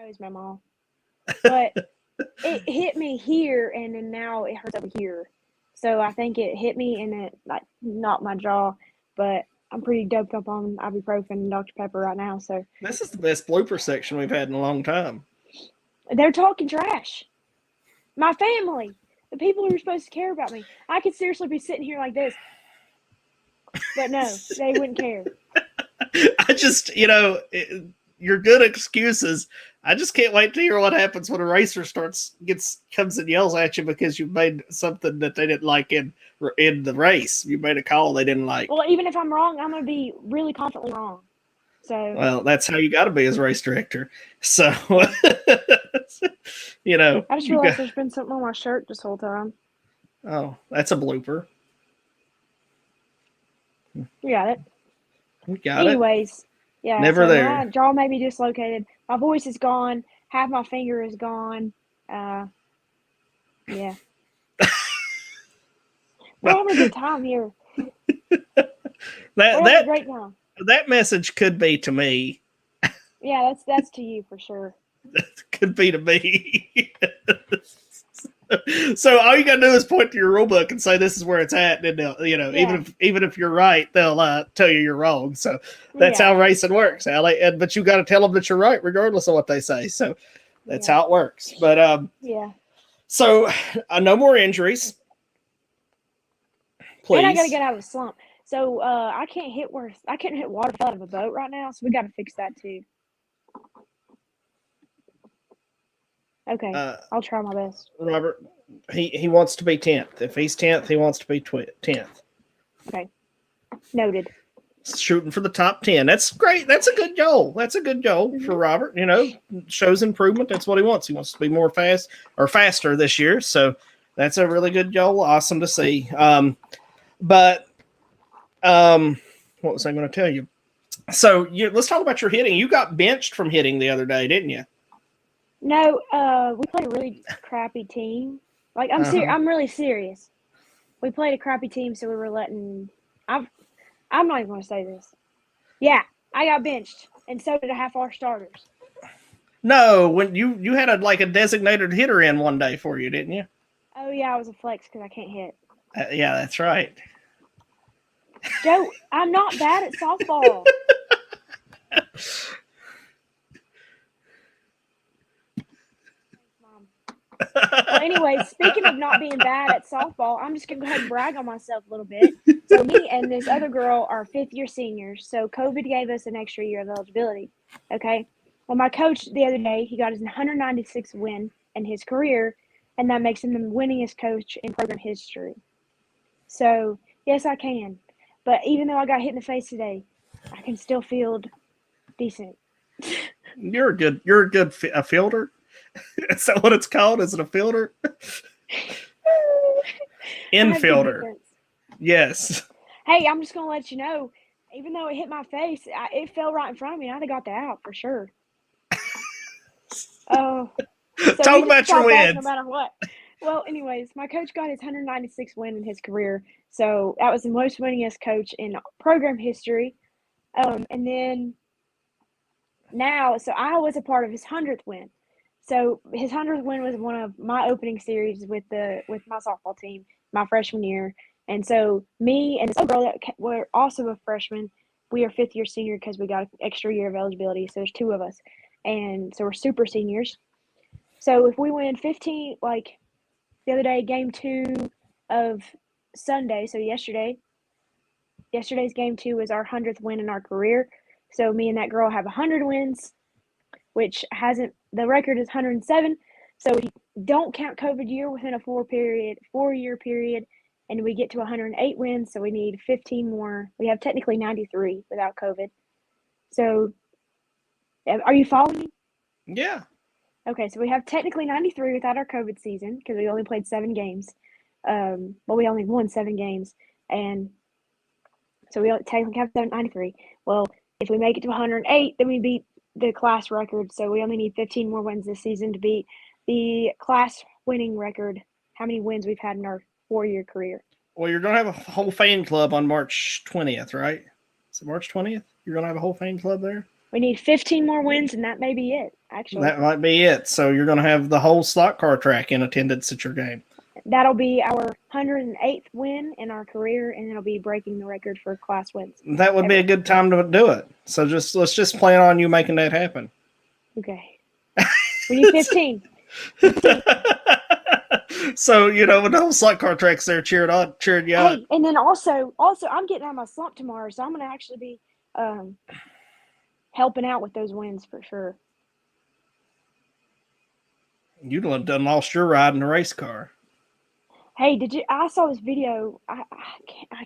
knows my mom. But it hit me here, and then now it hurts over here. So I think it hit me and it like knocked my jaw. But I'm pretty doped up on ibuprofen and Dr. Pepper right now. So This is the best blooper section we've had in a long time. they're talking trash. My family, the people who are supposed to care about me. I could seriously be sitting here like this. But no, they wouldn't care. I just, your good excuses. I just can't wait to hear what happens when a racer comes and yells at you because you made something that they didn't like in the race. You made a call they didn't like. Well, even if I'm wrong, I'm going to be really confidently wrong. So. Well, that's how you got to be as race director. So, I just realized there's been something on my shirt this whole time. Oh, that's a blooper. You got it. We got Anyways, yeah. Never there. My jaw may be dislocated. My voice is gone. Half my finger is gone. Yeah. We're having a good time here. That great time. That message could be to me. Yeah, that's to you for sure. Could be to me. So all you gotta do is point to your rule book and say this is where it's at, and they'll, even if you're right, they'll tell you you're wrong. So that's how racing works, Allie. But you got to tell them that you're right, regardless of what they say. So that's how it works. But So no more injuries, please. And I got to get out of the slump. So I can't hit water out of a boat right now. So we got to fix that too. Okay, I'll try my best. Robert, he wants to be 10th. If he's 10th, he wants to be 10th. Okay, noted. Shooting for the top 10. That's great. That's a good goal. That's a good goal for Robert. Shows improvement. That's what he wants. He wants to be more faster this year. So that's a really good goal. Awesome to see. What was I going to tell you? So let's talk about your hitting. You got benched from hitting the other day, didn't you? No, we played a really crappy team. Like I'm really serious. We played a crappy team, so we were letting. I'm not even going to say this. Yeah, I got benched, and so did half our starters. No, when you had a designated hitter in one day for you, didn't you? Oh yeah, I was a flex because I can't hit. Yeah, that's right. Joe, I'm not bad at softball. Well, anyway, speaking of not being bad at softball, I'm just going to go ahead and brag on myself a little bit. So me and this other girl are fifth-year seniors, so COVID gave us an extra year of eligibility, okay? Well, my coach the other day, he got his 196th win in his career, and that makes him the winningest coach in program history. So, yes, I can. But even though I got hit in the face today, I can still field decent. You're a good fielder. Is that what it's called? Is it a fielder? Infielder. Yes. Hey, I'm just going to let you know, even though it hit my face, it fell right in front of me, and I'd have got the out for sure. So talk about your wins. No matter what. Well, anyways, my coach got his 196th win in his career. So that was the most winningest coach in program history. And then now, so I was a part of his 100th win. So his 100th win was one of my opening series with my softball team my freshman year. And so me and this other girl that were also a freshman, we are fifth-year senior because we got an extra year of eligibility. So there's two of us. And so we're super seniors. So if we win 15, like the other day, game 2 of Sunday, so yesterday's game 2 was our 100th win in our career. So me and that girl have 100 wins, which the record is 107. So if you don't count COVID year within a 4-year period, and we get to 108 wins, so we need 15 more. We have technically 93 without COVID. So are you following me? Yeah. Okay, so we have technically 93 without our COVID season because we only played 7 games. We only won 7 games. And so we technically have 93. Well, if we make it to 108, then we beat the class record. So we only need 15 more wins this season to beat the class winning record, how many wins we've had in our 4-year career. Well, you're going to have a whole fan club on March 20th, right? Is it March 20th? You're going to have a whole fan club there? We need 15 more wins, and that may be it, actually. That might be it. So you're going to have the whole slot car track in attendance at your game. That'll be our 108th win in our career, and it'll be breaking the record for class wins. That would be a good time to do it. So let's just plan on you making that happen. Okay. We need 15. So, with the whole slot car tracks there cheering you on. Hey, and then also, I'm getting out of my slump tomorrow, so I'm going to actually be helping out with those wins for sure. You'd have done lost your ride in the race car. Hey, I saw this video. I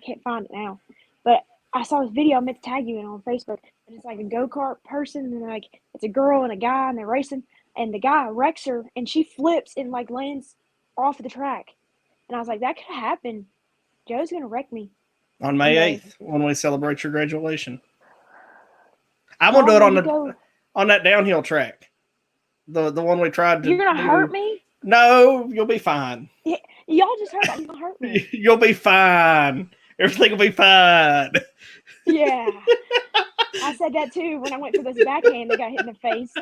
can't find it now, but I saw this video. I meant to tag you in on Facebook, and it's like a go-kart person, and like it's a girl and a guy, and they're racing, and the guy wrecks her, and she flips and like lands off of the track, and I was like, that could happen. Joe's gonna wreck me On May 8th, when we celebrate your graduation. I'm gonna do it on that downhill track. The one we tried to. You're gonna hurt me? No, you'll be fine. Yeah, y'all just heard that. You're gonna hurt me. You'll be fine. Everything will be fine. Yeah. I said that too when I went for this backhand that got hit in the face.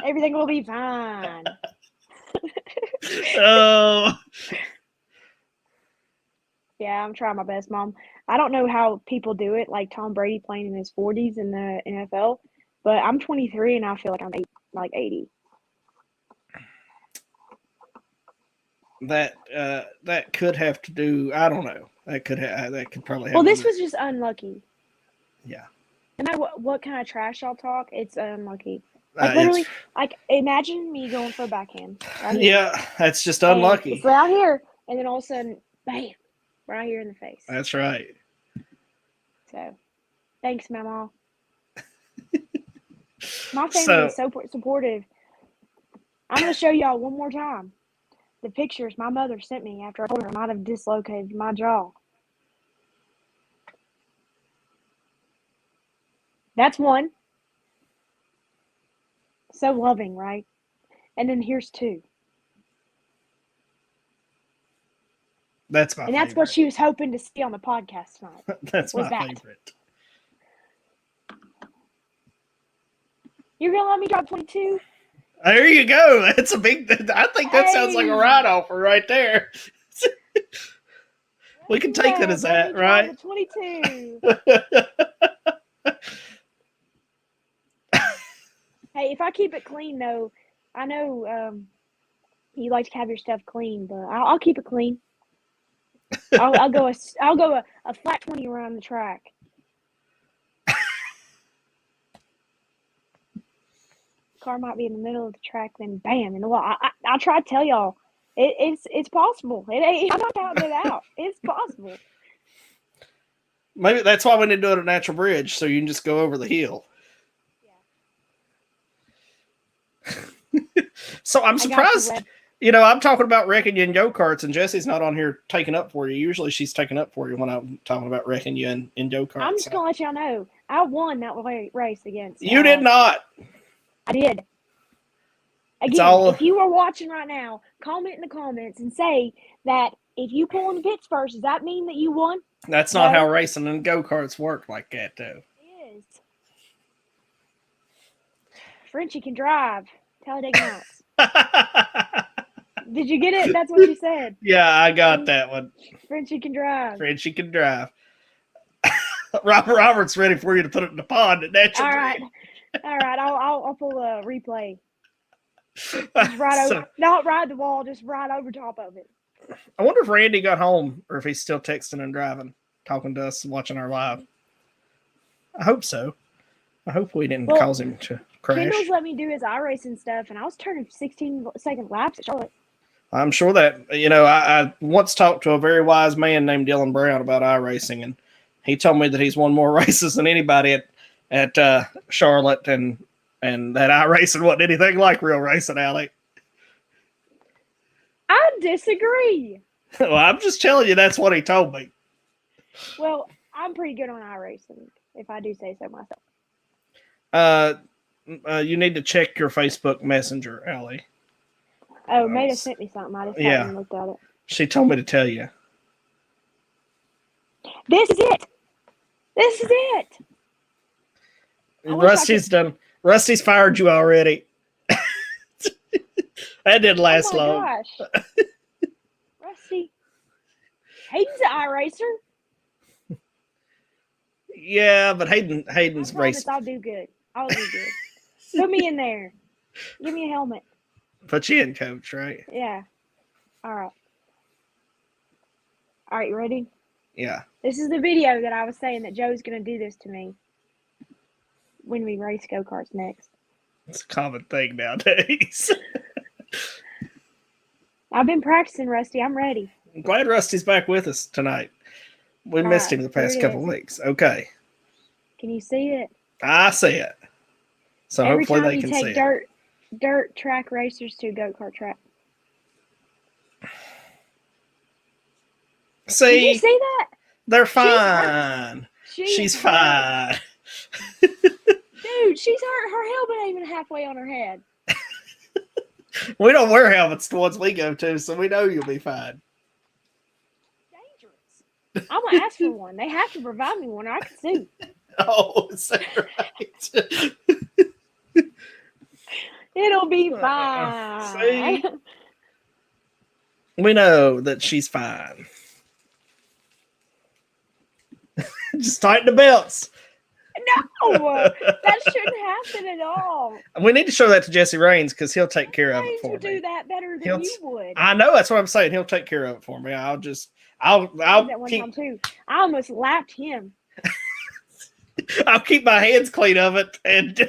Everything will be fine. Oh. Yeah, I'm trying my best, Mom. I don't know how people do it, like Tom Brady playing in his 40s in the NFL, but I'm 23 and I feel like I'm 80. That could have to do. I don't know. That could probably. Well, this was just unlucky. Yeah. No matter what kind of trash y'all talk, it's unlucky. Like literally, like imagine me going for a backhand. Right yeah, that's just unlucky. It's right here, and then all of a sudden, bam, right here in the face. That's right. So, thanks, Mama. My family is so supportive. I'm gonna show y'all one more time the pictures my mother sent me after I told her I might have dislocated my jaw. That's one. So loving, right? And then here's two. That's my favorite. And that's what she was hoping to see on the podcast tonight. That's my favorite. You're going to let me drop 22? There you go. That's a big. I think that sounds like a ride offer right there. We can take that as that, right? 22. Hey, if I keep it clean, though, I know you like to have your stuff clean, but I'll keep it clean. I'll go a flat 20 around the track. Car might be in the middle of the track, then bam, in the wall. I try to tell y'all, it's possible. It ain't. I'm not counting it out. It's possible. Maybe that's why we need to do it at Natural Bridge, so you can just go over the hill. Yeah. So I'm surprised. I'm talking about wrecking you in go-karts, and Jesse's not on here taking up for you. Usually she's taking up for you when I'm talking about wrecking you in go-karts. I'm just going to let y'all know, I won that race against. You did not. I did. Again, if you are watching right now, comment in the comments and say that if you pull in the pits first, does that mean that you won? That's not how racing and go-karts work like that, though. It is. Frenchie can drive. Talladega Nights. Did you get it? That's what you said. Yeah, I got that one. Frenchie can drive. Frenchie can drive. Robert's ready for you to put it in the pond at Natural Bridge. All right. I'll pull a replay. Just over, not ride the wall, just ride over top of it. I wonder if Randy got home or if he's still texting and driving, talking to us and watching our live. I hope so. I hope we didn't cause him to crash. Kendall's let me do his iRacing stuff, and I was turning 16-second laps at Charlotte. I'm sure that, I once talked to a very wise man named Dylan Brown about iRacing, and he told me that he's won more races than anybody at Charlotte, and that iRacing wasn't anything like real racing, Allie. I disagree. Well, I'm just telling you that's what he told me. Well, I'm pretty good on iRacing, if I do say so myself. You need to check your Facebook Messenger, Allie. Oh, Maida sent me something. I just haven't looked at it. She told me to tell you. This is it. I wish I Rusty's done. Rusty's fired you already. That didn't last oh my long. gosh. Rusty. Hayden's an iRacer. Yeah, but I Hayden's promise racing. I'll do good. I'll do good. Put me in there. Give me a helmet. Put you in, coach, right? Yeah. All right. All right, you ready? Yeah. This is the video that I was saying that Joe's going to do this to me when we race go-karts next. It's a common thing nowadays. I've been practicing, Rusty. I'm ready. I'm glad Rusty's back with us tonight. We missed him the here past it couple is. weeks. Okay. Can you see it? I see it. So Every hopefully time they you can see take it. dirt track racers to a go-kart track. Can you See, see that? they're fine. She's is hurt. fine. Dude, she's hurt. Her helmet ain't even halfway on her head. We don't wear helmets the ones we go to, so we know you'll be fine. Dangerous. I'm going to ask for one. They have to provide me one or I can sue. Oh, is that right? It'll be fine. See? We know that she's fine. Just tighten the belts. No, that shouldn't happen at all. We need to show that to Jesse Raines because he'll take care of it Raines for would me. do that better than you would. I know, that's what I'm saying. He'll take care of it for me. I'll I did that one keep time too. I almost lapped him. I'll keep my hands clean of it and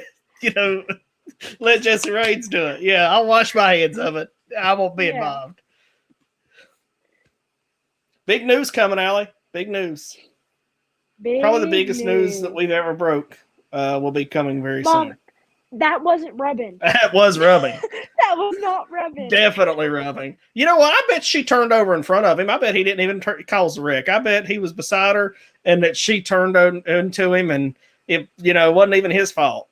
let Jesse Raines do it. Yeah, I'll wash my hands of it. I won't be involved. Big news coming, Allie. Big news. Probably the biggest news that we've ever broke will be coming very soon. That wasn't rubbing. That was rubbing. That was not rubbing. Definitely rubbing. You know what? I bet she turned over in front of him. I bet he didn't even cause the wreck. I bet he was beside her and that she turned into him and it wasn't even his fault.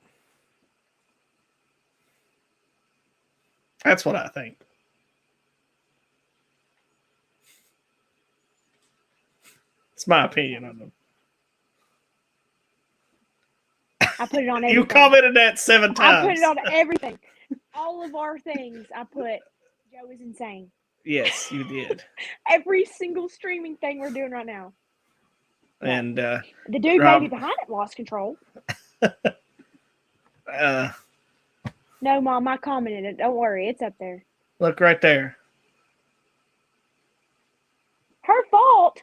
That's what I think. It's my opinion on them. I put it on everything. You commented that 7 times. I put it on everything. All of our things, I put, Joe is insane. Yes, you did. Every single streaming thing we're doing right now. And the dude maybe behind it lost control. No, Mom, I commented it. Don't worry, it's up there. Look right there. Her fault.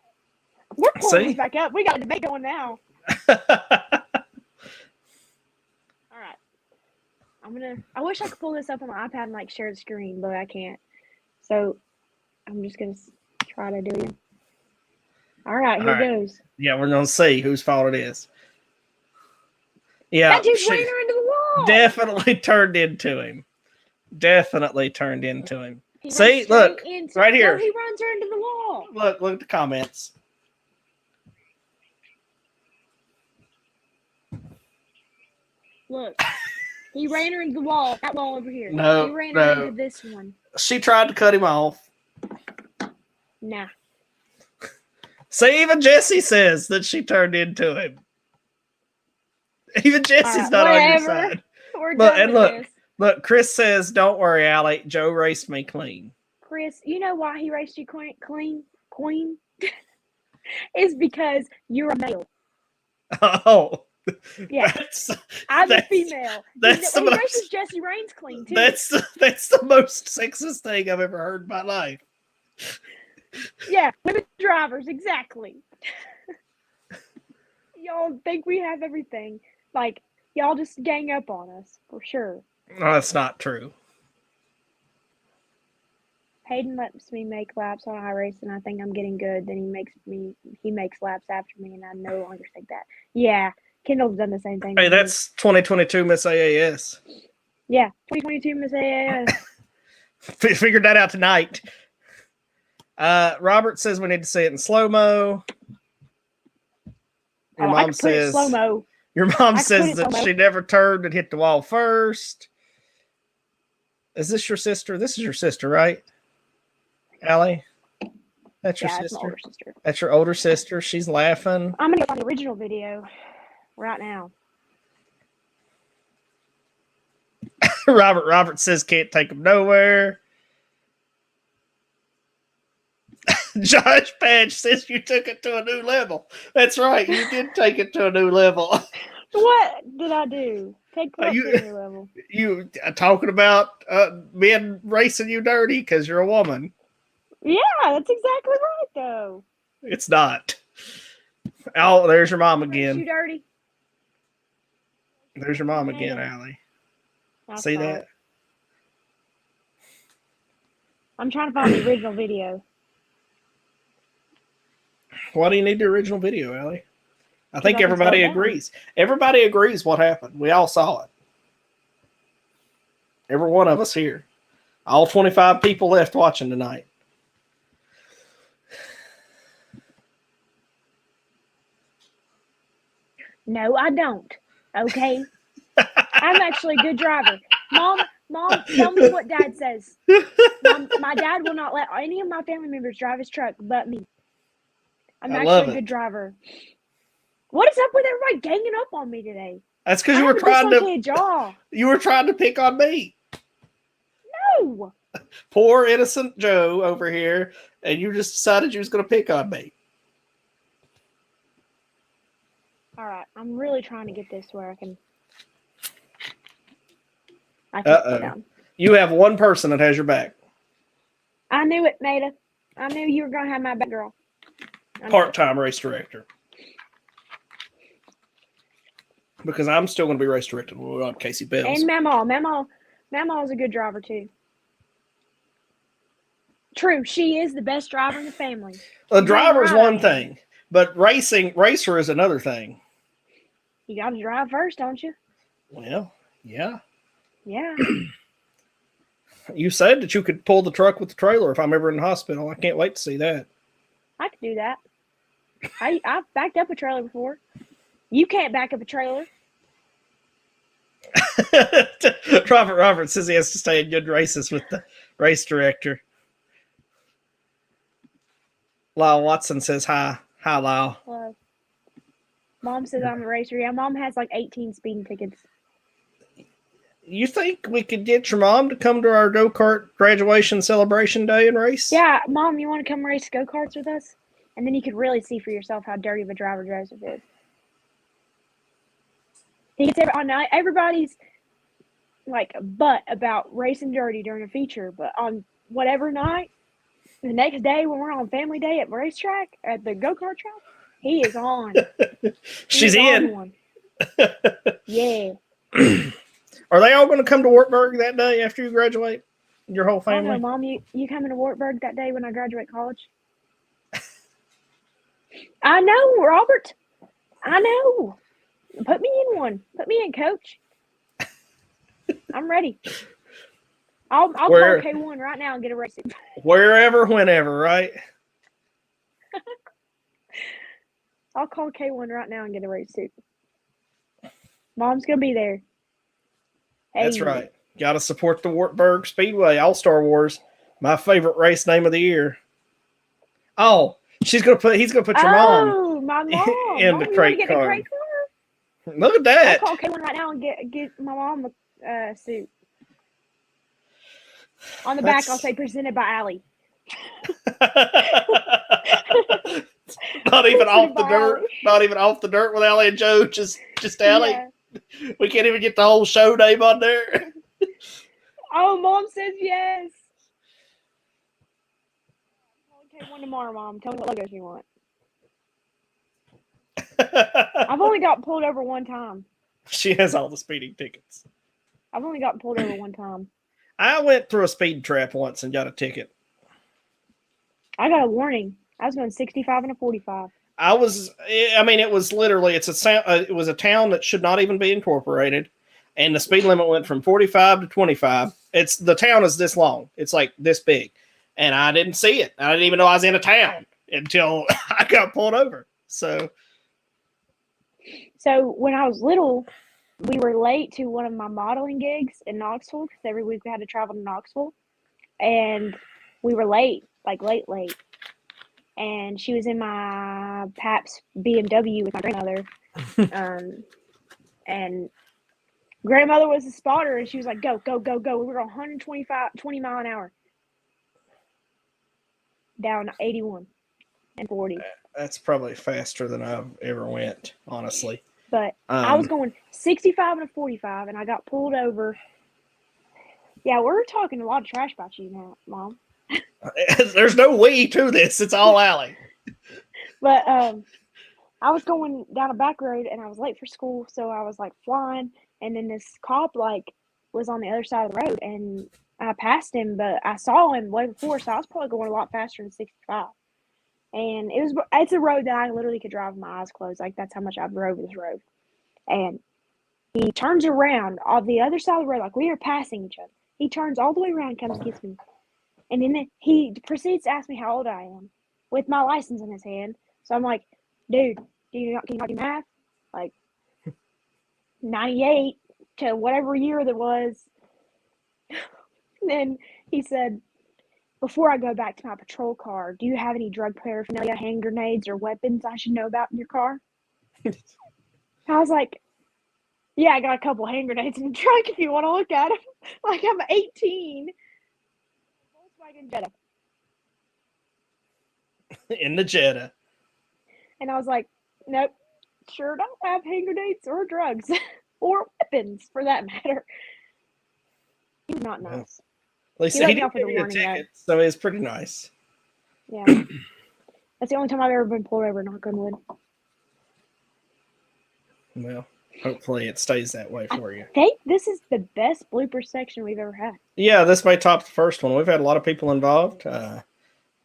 We're pulling See? this back up. We got a debate going now. All right. I wish I could pull this up on my iPad and like share the screen, but I can't. So I'm just gonna try to do it. All right, here goes. Yeah, we're gonna see whose fault it is. Yeah, that dude's ran her into the wall. Definitely turned into him. See, look, right here. No, he runs her into the wall. Look at the comments. Look, he ran her into the wall. That wall over here. No, he ran her into this one. She tried to cut him off. Nah. See, even Jesse says that she turned into him. Even Jesse's not on your side. Look, Chris says, "Don't worry, Allie. Joe raced me clean." Chris, you know why he raced you clean? Queen? Is because you're a male. Oh. Yeah, I'm a female. He races Jesse Raines clean too. That's the most sexist thing I've ever heard in my life. Yeah, women drivers, exactly. Y'all think we have everything. Like, y'all just gang up on us, for sure. No, that's not true. Hayden lets me make laps on iRace, and I think I'm getting good. Then he makes laps after me, and I no longer think that. Yeah, Kendall's done the same thing. Hey, that's 2022 Miss AAS. Yeah, 2022 Miss AAS. Figured that out tonight. Robert says we need to see it in slow-mo. Your mom says slow-mo. Your mom says that she never turned and hit the wall first. Is this your sister? This is your sister, right? Allie? That's your sister? Older sister. That's your older sister. She's laughing. I'm going to go find the original video right now. Robert says can't take him nowhere. Josh Patch says you took it to a new level. That's right. You did take it to a new level. What did I do? Take what to a new level? You talking about men racing you dirty because you're a woman. Yeah, that's exactly right, though. It's not. Oh, there's your mom Race again. you dirty. There's your mom again, Allie. See that? It. I'm trying to find the original video. Why do you need the original video, Allie? I think everybody agrees. Everybody agrees what happened. We all saw it. Every one of us here. All 25 people left watching tonight. No, I don't. Okay. I'm actually a good driver. Mom, tell me what Dad says. Mom, my dad will not let any of my family members drive his truck but me. I'm actually a good driver. What is up with everybody ganging up on me today? That's because you were trying to. Jaw. You were trying to pick on me. No. Poor innocent Joe over here, and you just decided you was going to pick on me. All right, I'm really trying to get this where I can. Uh-oh. Down. You have one person that has your back. I knew it, Maida. I knew you were going to have my back, girl. Part-time race director. Because I'm still going to be race director on Casey Bells. And Mamaw is a good driver too. True, she is the best driver in the family. The driver is one thing, but racer is another thing. You got to drive first, don't you? Well, yeah. Yeah. You said that you could pull the truck with the trailer if I'm ever in the hospital. I can't wait to see that. I could do that. I've backed up a trailer before. You can't back up a trailer. Robert says he has to stay in good races with the race director. Lyle Watson says hi. Hi, Lyle. Hello. Mom says I'm a racer. Yeah, Mom has like 18 speeding tickets. You think we could get your mom to come to our go-kart graduation celebration day and race? Yeah, Mom, you want to come race go-karts with us? And then you could really see for yourself how dirty of a driver Joseph is. He gets everybody's like butt about racing dirty during a feature, but on whatever night, the next day when we're on family day at the racetrack, at the go-kart track, he is on. She's in. Yeah. Are they all going to come to Wartburg that day after you graduate? Your whole family? Oh, no, Mom, you coming to Wartburg that day when I graduate college? I know, Robert. I know. Put me in one. Put me in, Coach. I'm ready. I'll call K1 right now and get a race suit. Wherever, whenever, right? I'll call K1 right now and get a race suit. Mom's going to be there. Hey. That's right. Got to support the Wartburg Speedway All-Star Wars. My favorite race name of the year. Oh, he's going to put your mom. My mom. In the crate car. Look at that. I'll call K1 right now and get my mom a suit. On the back, I'll say presented by Allie. Not even off the dirt. Not even off the dirt with Allie and Joe. Just Allie. Yeah. We can't even get the whole show name on there. Oh, Mom says yes. I'll K1 tomorrow, Mom. Tell me what logos you want. I've only got pulled over one time. She has all the speeding tickets. I've only gotten pulled over one time. I went through a speed trap once and got a ticket. I got a warning. I was going 65 and a 45. It was literally, it was a town that should not even be incorporated. And the speed limit went from 45 to 25. The town is this long. It's like this big. And I didn't see it. I didn't even know I was in a town until I got pulled over. So when I was little, we were late to one of my modeling gigs in Knoxville because every week we had to travel to Knoxville. And we were late, like late. And she was in my Paps BMW with my grandmother. And grandmother was a spotter, and she was like, "Go, go, go, go." We were going 20 mile an hour down 81 and 40. That's probably faster than I've ever went, honestly. But I was going 65 and a 45, and I got pulled over. Yeah, we're talking a lot of trash about you now, Mom. There's no we to this. It's all Allie. But I was going down a back road, and I was late for school, so I was like flying. And then this cop was on the other side of the road, and I passed him, but I saw him way before, so I was probably going a lot faster than 65. And it's a road that I literally could drive with my eyes closed. Like, that's how much I've drove this road. And he turns around on the other side of the road, like we are passing each other. He turns all the way around and comes and gets me. And then he proceeds to ask me how old I am with my license in his hand. So I'm like, dude, can you not do math? Like 98 to whatever year that was. And then he said, before I go back to my patrol car, do you have any drug paraphernalia, hand grenades, or weapons I should know about in your car? I was like, yeah, I got a couple hand grenades in the trunk if you want to look at them. Like, I'm 18. Volkswagen Jetta. In the Jetta. And I was like, nope, sure don't have hand grenades or drugs or weapons for that matter. He was not nice. At least he didn't give me a ticket, so it's pretty nice. Yeah. That's the only time I've ever been pulled over, knock on wood. Well, hopefully it stays that way for you. I think this is the best blooper section we've ever had. Yeah, this may top the first one. We've had a lot of people involved.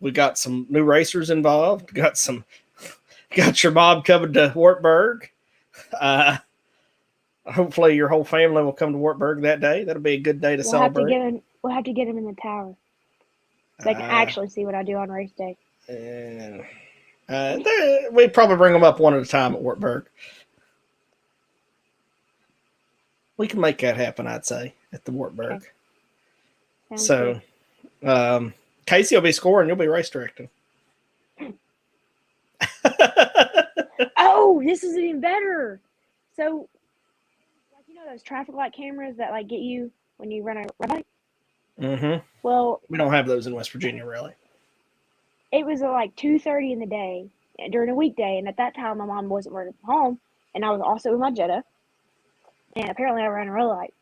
We got some new racers involved. Got your mom coming to Wartburg. Hopefully your whole family will come to Wartburg that day. That'll be a good day to celebrate. We'll have to get him in the tower so they can actually see what I do on race day. We'd probably bring them up one at a time at Wartburg. We can make that happen, I'd say, at the Wartburg. Okay. So, Casey will be scoring. You'll be race directing. Oh, this is even better. So, like, you know those traffic light cameras that like get you when you run a red light? Mm-hmm. Well, we don't have those in West Virginia, really. It was like 2:30 in the day during a weekday, and at that time my mom wasn't working from home, and I was also in my Jetta, and apparently I ran a red light.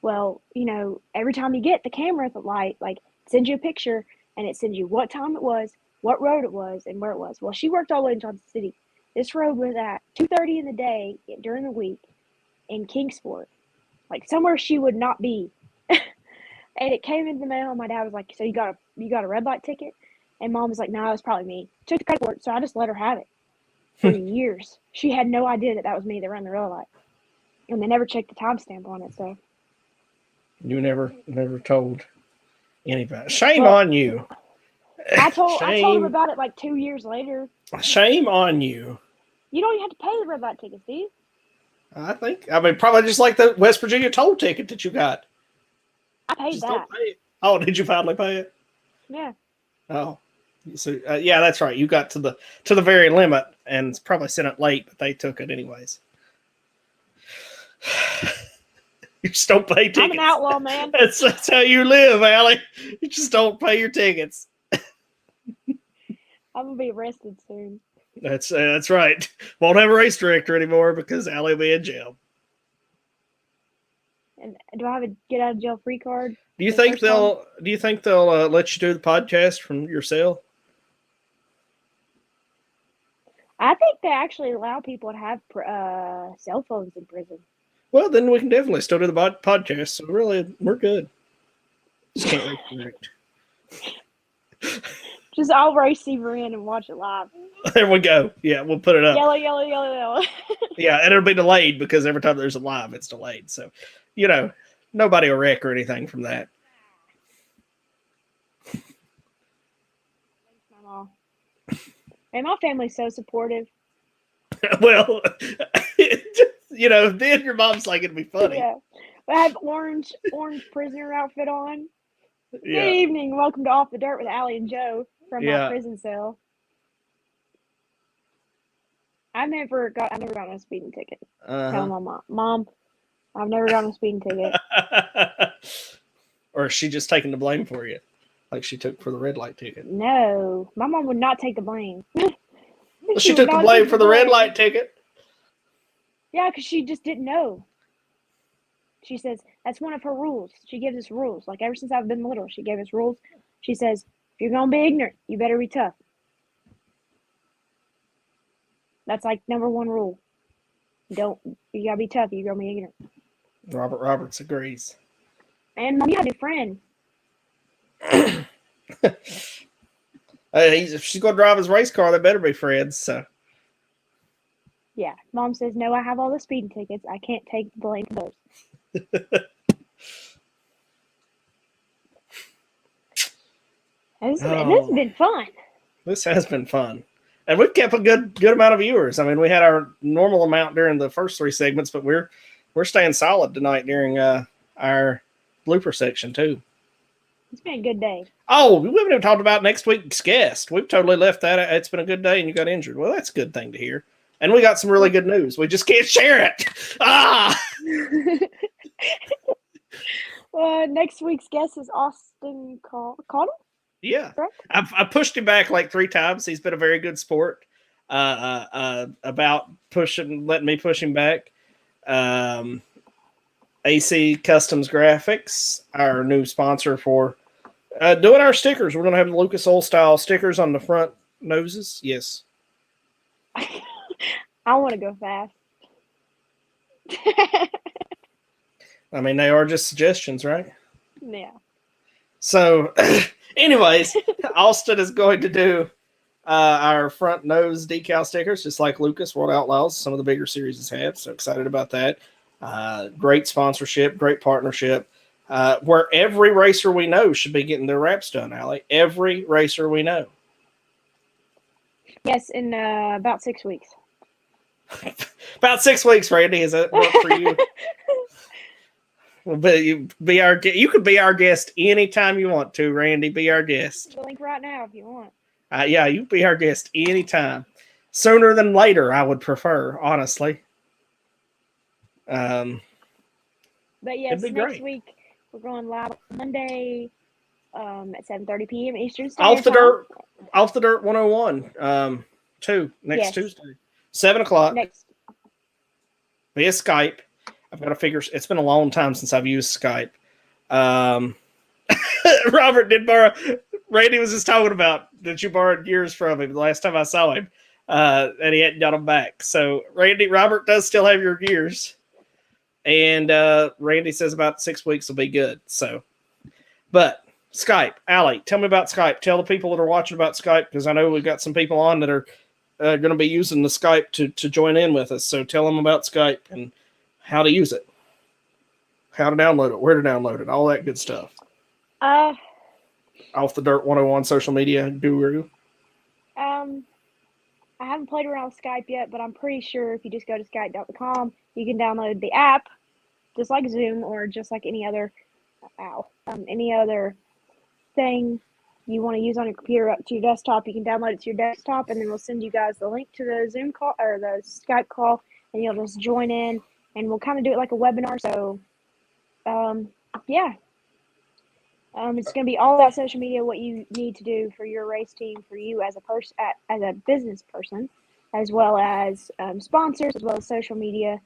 Well, you know, every time you get the camera at the light, like, it sends you a picture, and it sends you what time it was, what road it was, and where it was. Well, she worked all the way in Johnson City. This road was at 2:30 in the day during the week in Kingsport, like somewhere she would not be. And it came in the mail, and my dad was like, so you got a red light ticket? And Mom was like, no, it was probably me. Took the credit for it, so I just let her have it. For years. She had no idea that was me that ran the red light. And they never checked the timestamp on it, so. You never told anybody. Shame on you. I told him about it like 2 years later. Shame on you. You don't even have to pay the red light tickets, do you? I mean, probably just like the West Virginia toll ticket that you got. I paid just that. Don't pay it. Oh, did you finally pay it? Yeah. Oh, so yeah, that's right. You got to the very limit, and it's probably sent it late, but they took it anyways. You just don't pay tickets. I'm an outlaw, man. That's how you live, Allie. You just don't pay your tickets. I'm gonna be arrested soon. That's right. Won't have a race director anymore because Allie will be in jail. And do I have a get out of jail free card? Do you think they'll let you do the podcast from your cell? I think they actually allow people to have cell phones in prison. Well, then we can definitely still do the podcast. So really, we're good. Just can't race direct. Just I'll race Seaver in and watch it live. There we go. Yeah, we'll put it up. Yellow, yellow, yellow, yellow. Yeah, and it'll be delayed because every time there's a live, it's delayed. So, you know, nobody will wreck or anything from that. Thanks, Mama. And my family's so supportive. Well, you know, then your mom's like, it'd be funny. Yeah. I have orange prisoner outfit on. Yeah. Good evening. Welcome to Off the Dirt with Allie and Joe from my prison cell. I never got a speeding ticket. Tell my mom, I've never gotten a speeding ticket. Or is she just taking the blame for you, like she took for the red light ticket? No, my mom would not take the blame. Well, she took the blame for the red light ticket. Yeah, because she just didn't know. She says that's one of her rules. She gives us rules. Like ever since I've been little, she gave us rules. She says, if you're gonna be ignorant, you better be tough. That's like number one rule. You gotta be tough. You're gonna be ignorant. Robert Roberts agrees. And Mom, you have a new friend. If she's gonna drive his race car, they better be friends. So. Yeah, Mom says, no, I have all the speeding tickets. I can't take the blame for those. This has been fun. This has been fun. And we've kept a good amount of viewers. I mean, we had our normal amount during the first 3 segments, but we're staying solid tonight during our blooper section too. It's been a good day. Oh, we haven't even talked about next week's guest. We've totally left that. It's been a good day and you got injured. Well, that's a good thing to hear. And we got some really good news. We just can't share it. Next week's guest is Austin Connell. Yeah, I pushed him back like 3 times. He's been a very good sport about letting me push him back. AC Customs Graphics, our new sponsor for doing our stickers. We're going to have the Lucas Oil style stickers on the front noses. Yes. I want to go fast. I mean, they are just suggestions, right? Yeah. So, anyways, Austin is going to do our front nose decal stickers, just like Lucas World Outlaws. Some of the bigger series have. So excited about that. Great sponsorship, great partnership. Where every racer we know should be getting their wraps done, Allie. Every racer we know. Yes, in about 6 weeks. About 6 weeks, Randy. Is that work for you? Well, you could be our guest anytime you want to, Randy. Be our guest. The link right now if you want. Yeah, you be our guest anytime. Sooner than later, I would prefer, honestly. But yes, next great. week we're going live Monday at 7:30 p.m. Eastern Off Standard Time. Off the Dirt 101 next Tuesday, 7 o'clock. Next. Via Skype. I've got to figure. It's been a long time since I've used Skype. Robert did borrow. Randy was just talking about that you borrowed yours from him the last time I saw him, and he hadn't got them back. So Robert does still have your gears, and Randy says about 6 weeks will be good. So, but Skype, Allie, tell me about Skype. Tell the people that are watching about Skype, because I know we've got some people on that are going to be using the Skype to join in with us. So tell them about Skype and how to use it, how to download it, where to download it, all that good stuff. Off the Dirt 101 social media guru. I haven't played around with Skype yet, but I'm pretty sure if you just go to skype.com, you can download the app, just like Zoom or just like any other thing you want to use on your computer up to your desktop. You can download it to your desktop, and then we'll send you guys the link to the Zoom call or the Skype call, and you'll just join in. And we'll kind of do it like a webinar. So, yeah. It's going to be all about social media, what you need to do for your race team, for you as a business person, as well as sponsors, as well as social media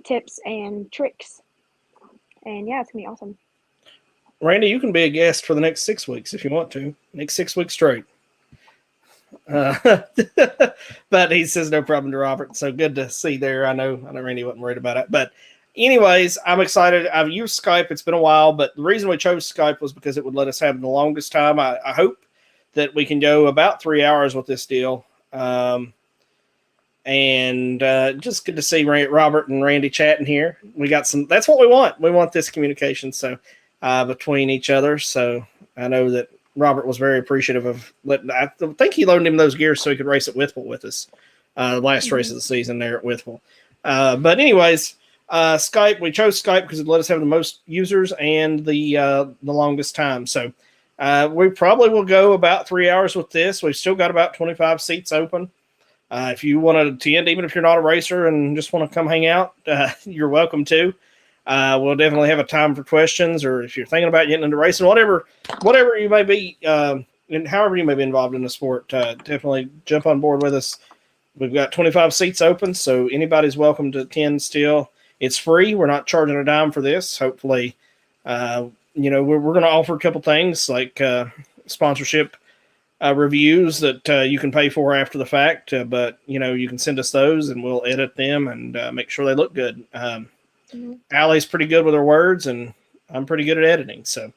tips and tricks. And, yeah, it's going to be awesome. Randy, you can be a guest for the next 6 weeks if you want to. Next 6 weeks straight. But he says no problem to Robert. So good to see there. I know Randy wasn't worried about it. But anyways, I'm excited. I've used Skype. It's been a while, but the reason we chose Skype was because it would let us have the longest time. I hope that we can go about 3 hours with this deal. And just good to see Robert and Randy chatting here. We got that's what we want. We want this communication. So between each other. So I know that Robert was very appreciative of letting. I think he loaned him those gears so he could race at Withville with us. The last race of the season there at Withville. But anyways, Skype. We chose Skype because it let us have the most users and the longest time. So we probably will go about 3 hours with this. We've still got about 25 seats open. If you want to attend, even if you're not a racer and just want to come hang out, you're welcome to. We'll definitely have a time for questions, or if you're thinking about getting into racing, whatever you may be, and however you may be involved in the sport, definitely jump on board with us. We've got 25 seats open, so anybody's welcome to attend still. It's free. We're not charging a dime for this. Hopefully, we're going to offer a couple things like sponsorship reviews that you can pay for after the fact, but you can send us those and we'll edit them and make sure they look good. Allie's pretty good with her words, and I'm pretty good at editing. So,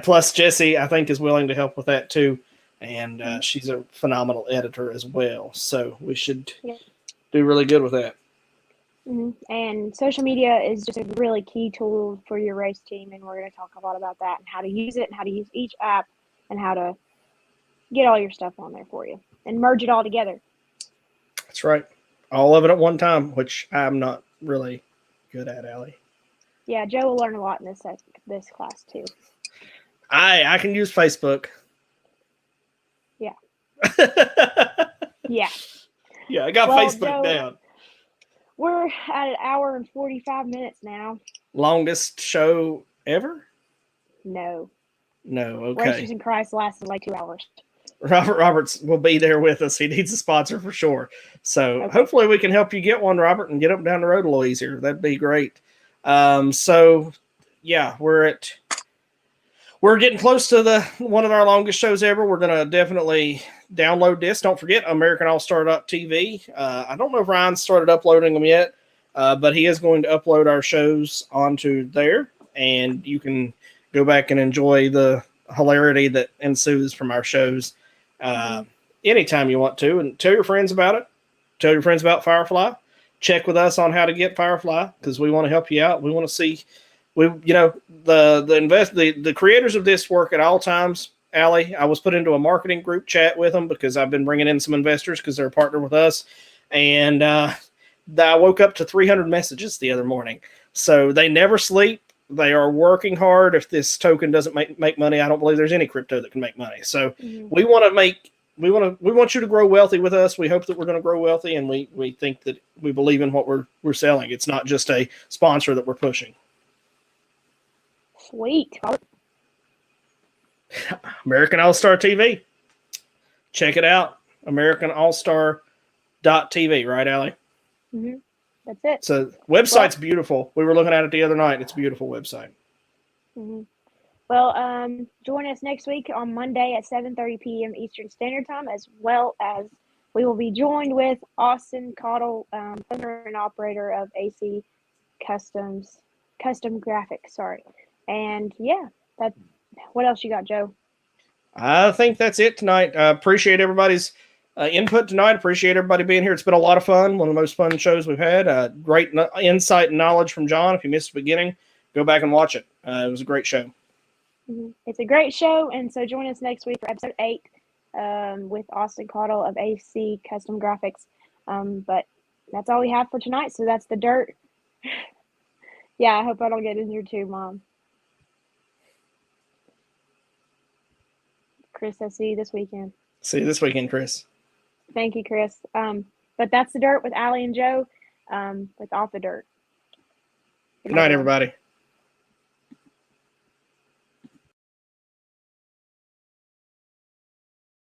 plus Jesse, I think, is willing to help with that too, and she's a phenomenal editor as well. So we should do really good with that. And social media is just a really key tool for your race team, and we're going to talk a lot about that and how to use it and how to use each app and how to get all your stuff on there for you and merge it all together. That's right. All of it at one time, which I'm not really good at, Allie. Yeah, Joe will learn a lot in this class too. I can use Facebook. Yeah. Yeah. Yeah, I got Facebook Joe, down. We're at an hour and 45 minutes now. Longest show ever? No. Okay. Racers in Christ lasted like 2 hours. Robert Roberts will be there with us. He needs a sponsor for sure. So hopefully we can help you get one, Robert, and get up down the road a little easier. That'd be great. So yeah, we're getting close to one of our longest shows ever. We're going to definitely download this. Don't forget AmericanAllStar.tv. I don't know if Ryan's started uploading them yet, but he is going to upload our shows onto there, and you can go back and enjoy the hilarity that ensues from our shows anytime you want to, and tell your friends about it. Tell your friends about Firefly. Check with us on how to get Firefly, because we want to help you out. We want to see the creators of this work at all times. Allie, I was put into a marketing group chat with them because I've been bringing in some investors because they're a partner with us, and I woke up to 300 messages the other morning. So they never sleep. They are working hard. If this token doesn't make money, I don't believe there's any crypto that can make money. So we want you to grow wealthy with us. We hope that we're going to grow wealthy, and we think that we believe in what we're selling. It's not just a sponsor that we're pushing. Sweet. American All-Star TV. Check it out. AmericanAllStar.tv. Right, Allie? Mm-hmm. That's it. So website's beautiful. We were looking at it the other night. It's a beautiful website. Mm-hmm. Well, join us next week on Monday at 7:30 p.m. Eastern Standard Time, as well as we will be joined with Austin Cottle, owner and operator of AC Custom Graphics. Sorry. And yeah, what else you got, Joe? I think that's it tonight. Appreciate everybody's input tonight. Appreciate everybody being here. It's been a lot of fun. One of the most fun shows we've had. Great insight and knowledge from John. If you missed the beginning, go back and watch it. It was a great show. It's a great show, and so join us next week for episode 8 with Austin Cottle of AC Custom Graphics. But that's all we have for tonight, so that's the dirt. Yeah, I hope I don't get injured too, Mom. Chris, I'll see you this weekend. See you this weekend, Chris. Thank you, Chris. But that's the dirt with Allie and Joe with Off the Dirt. Good night, everybody.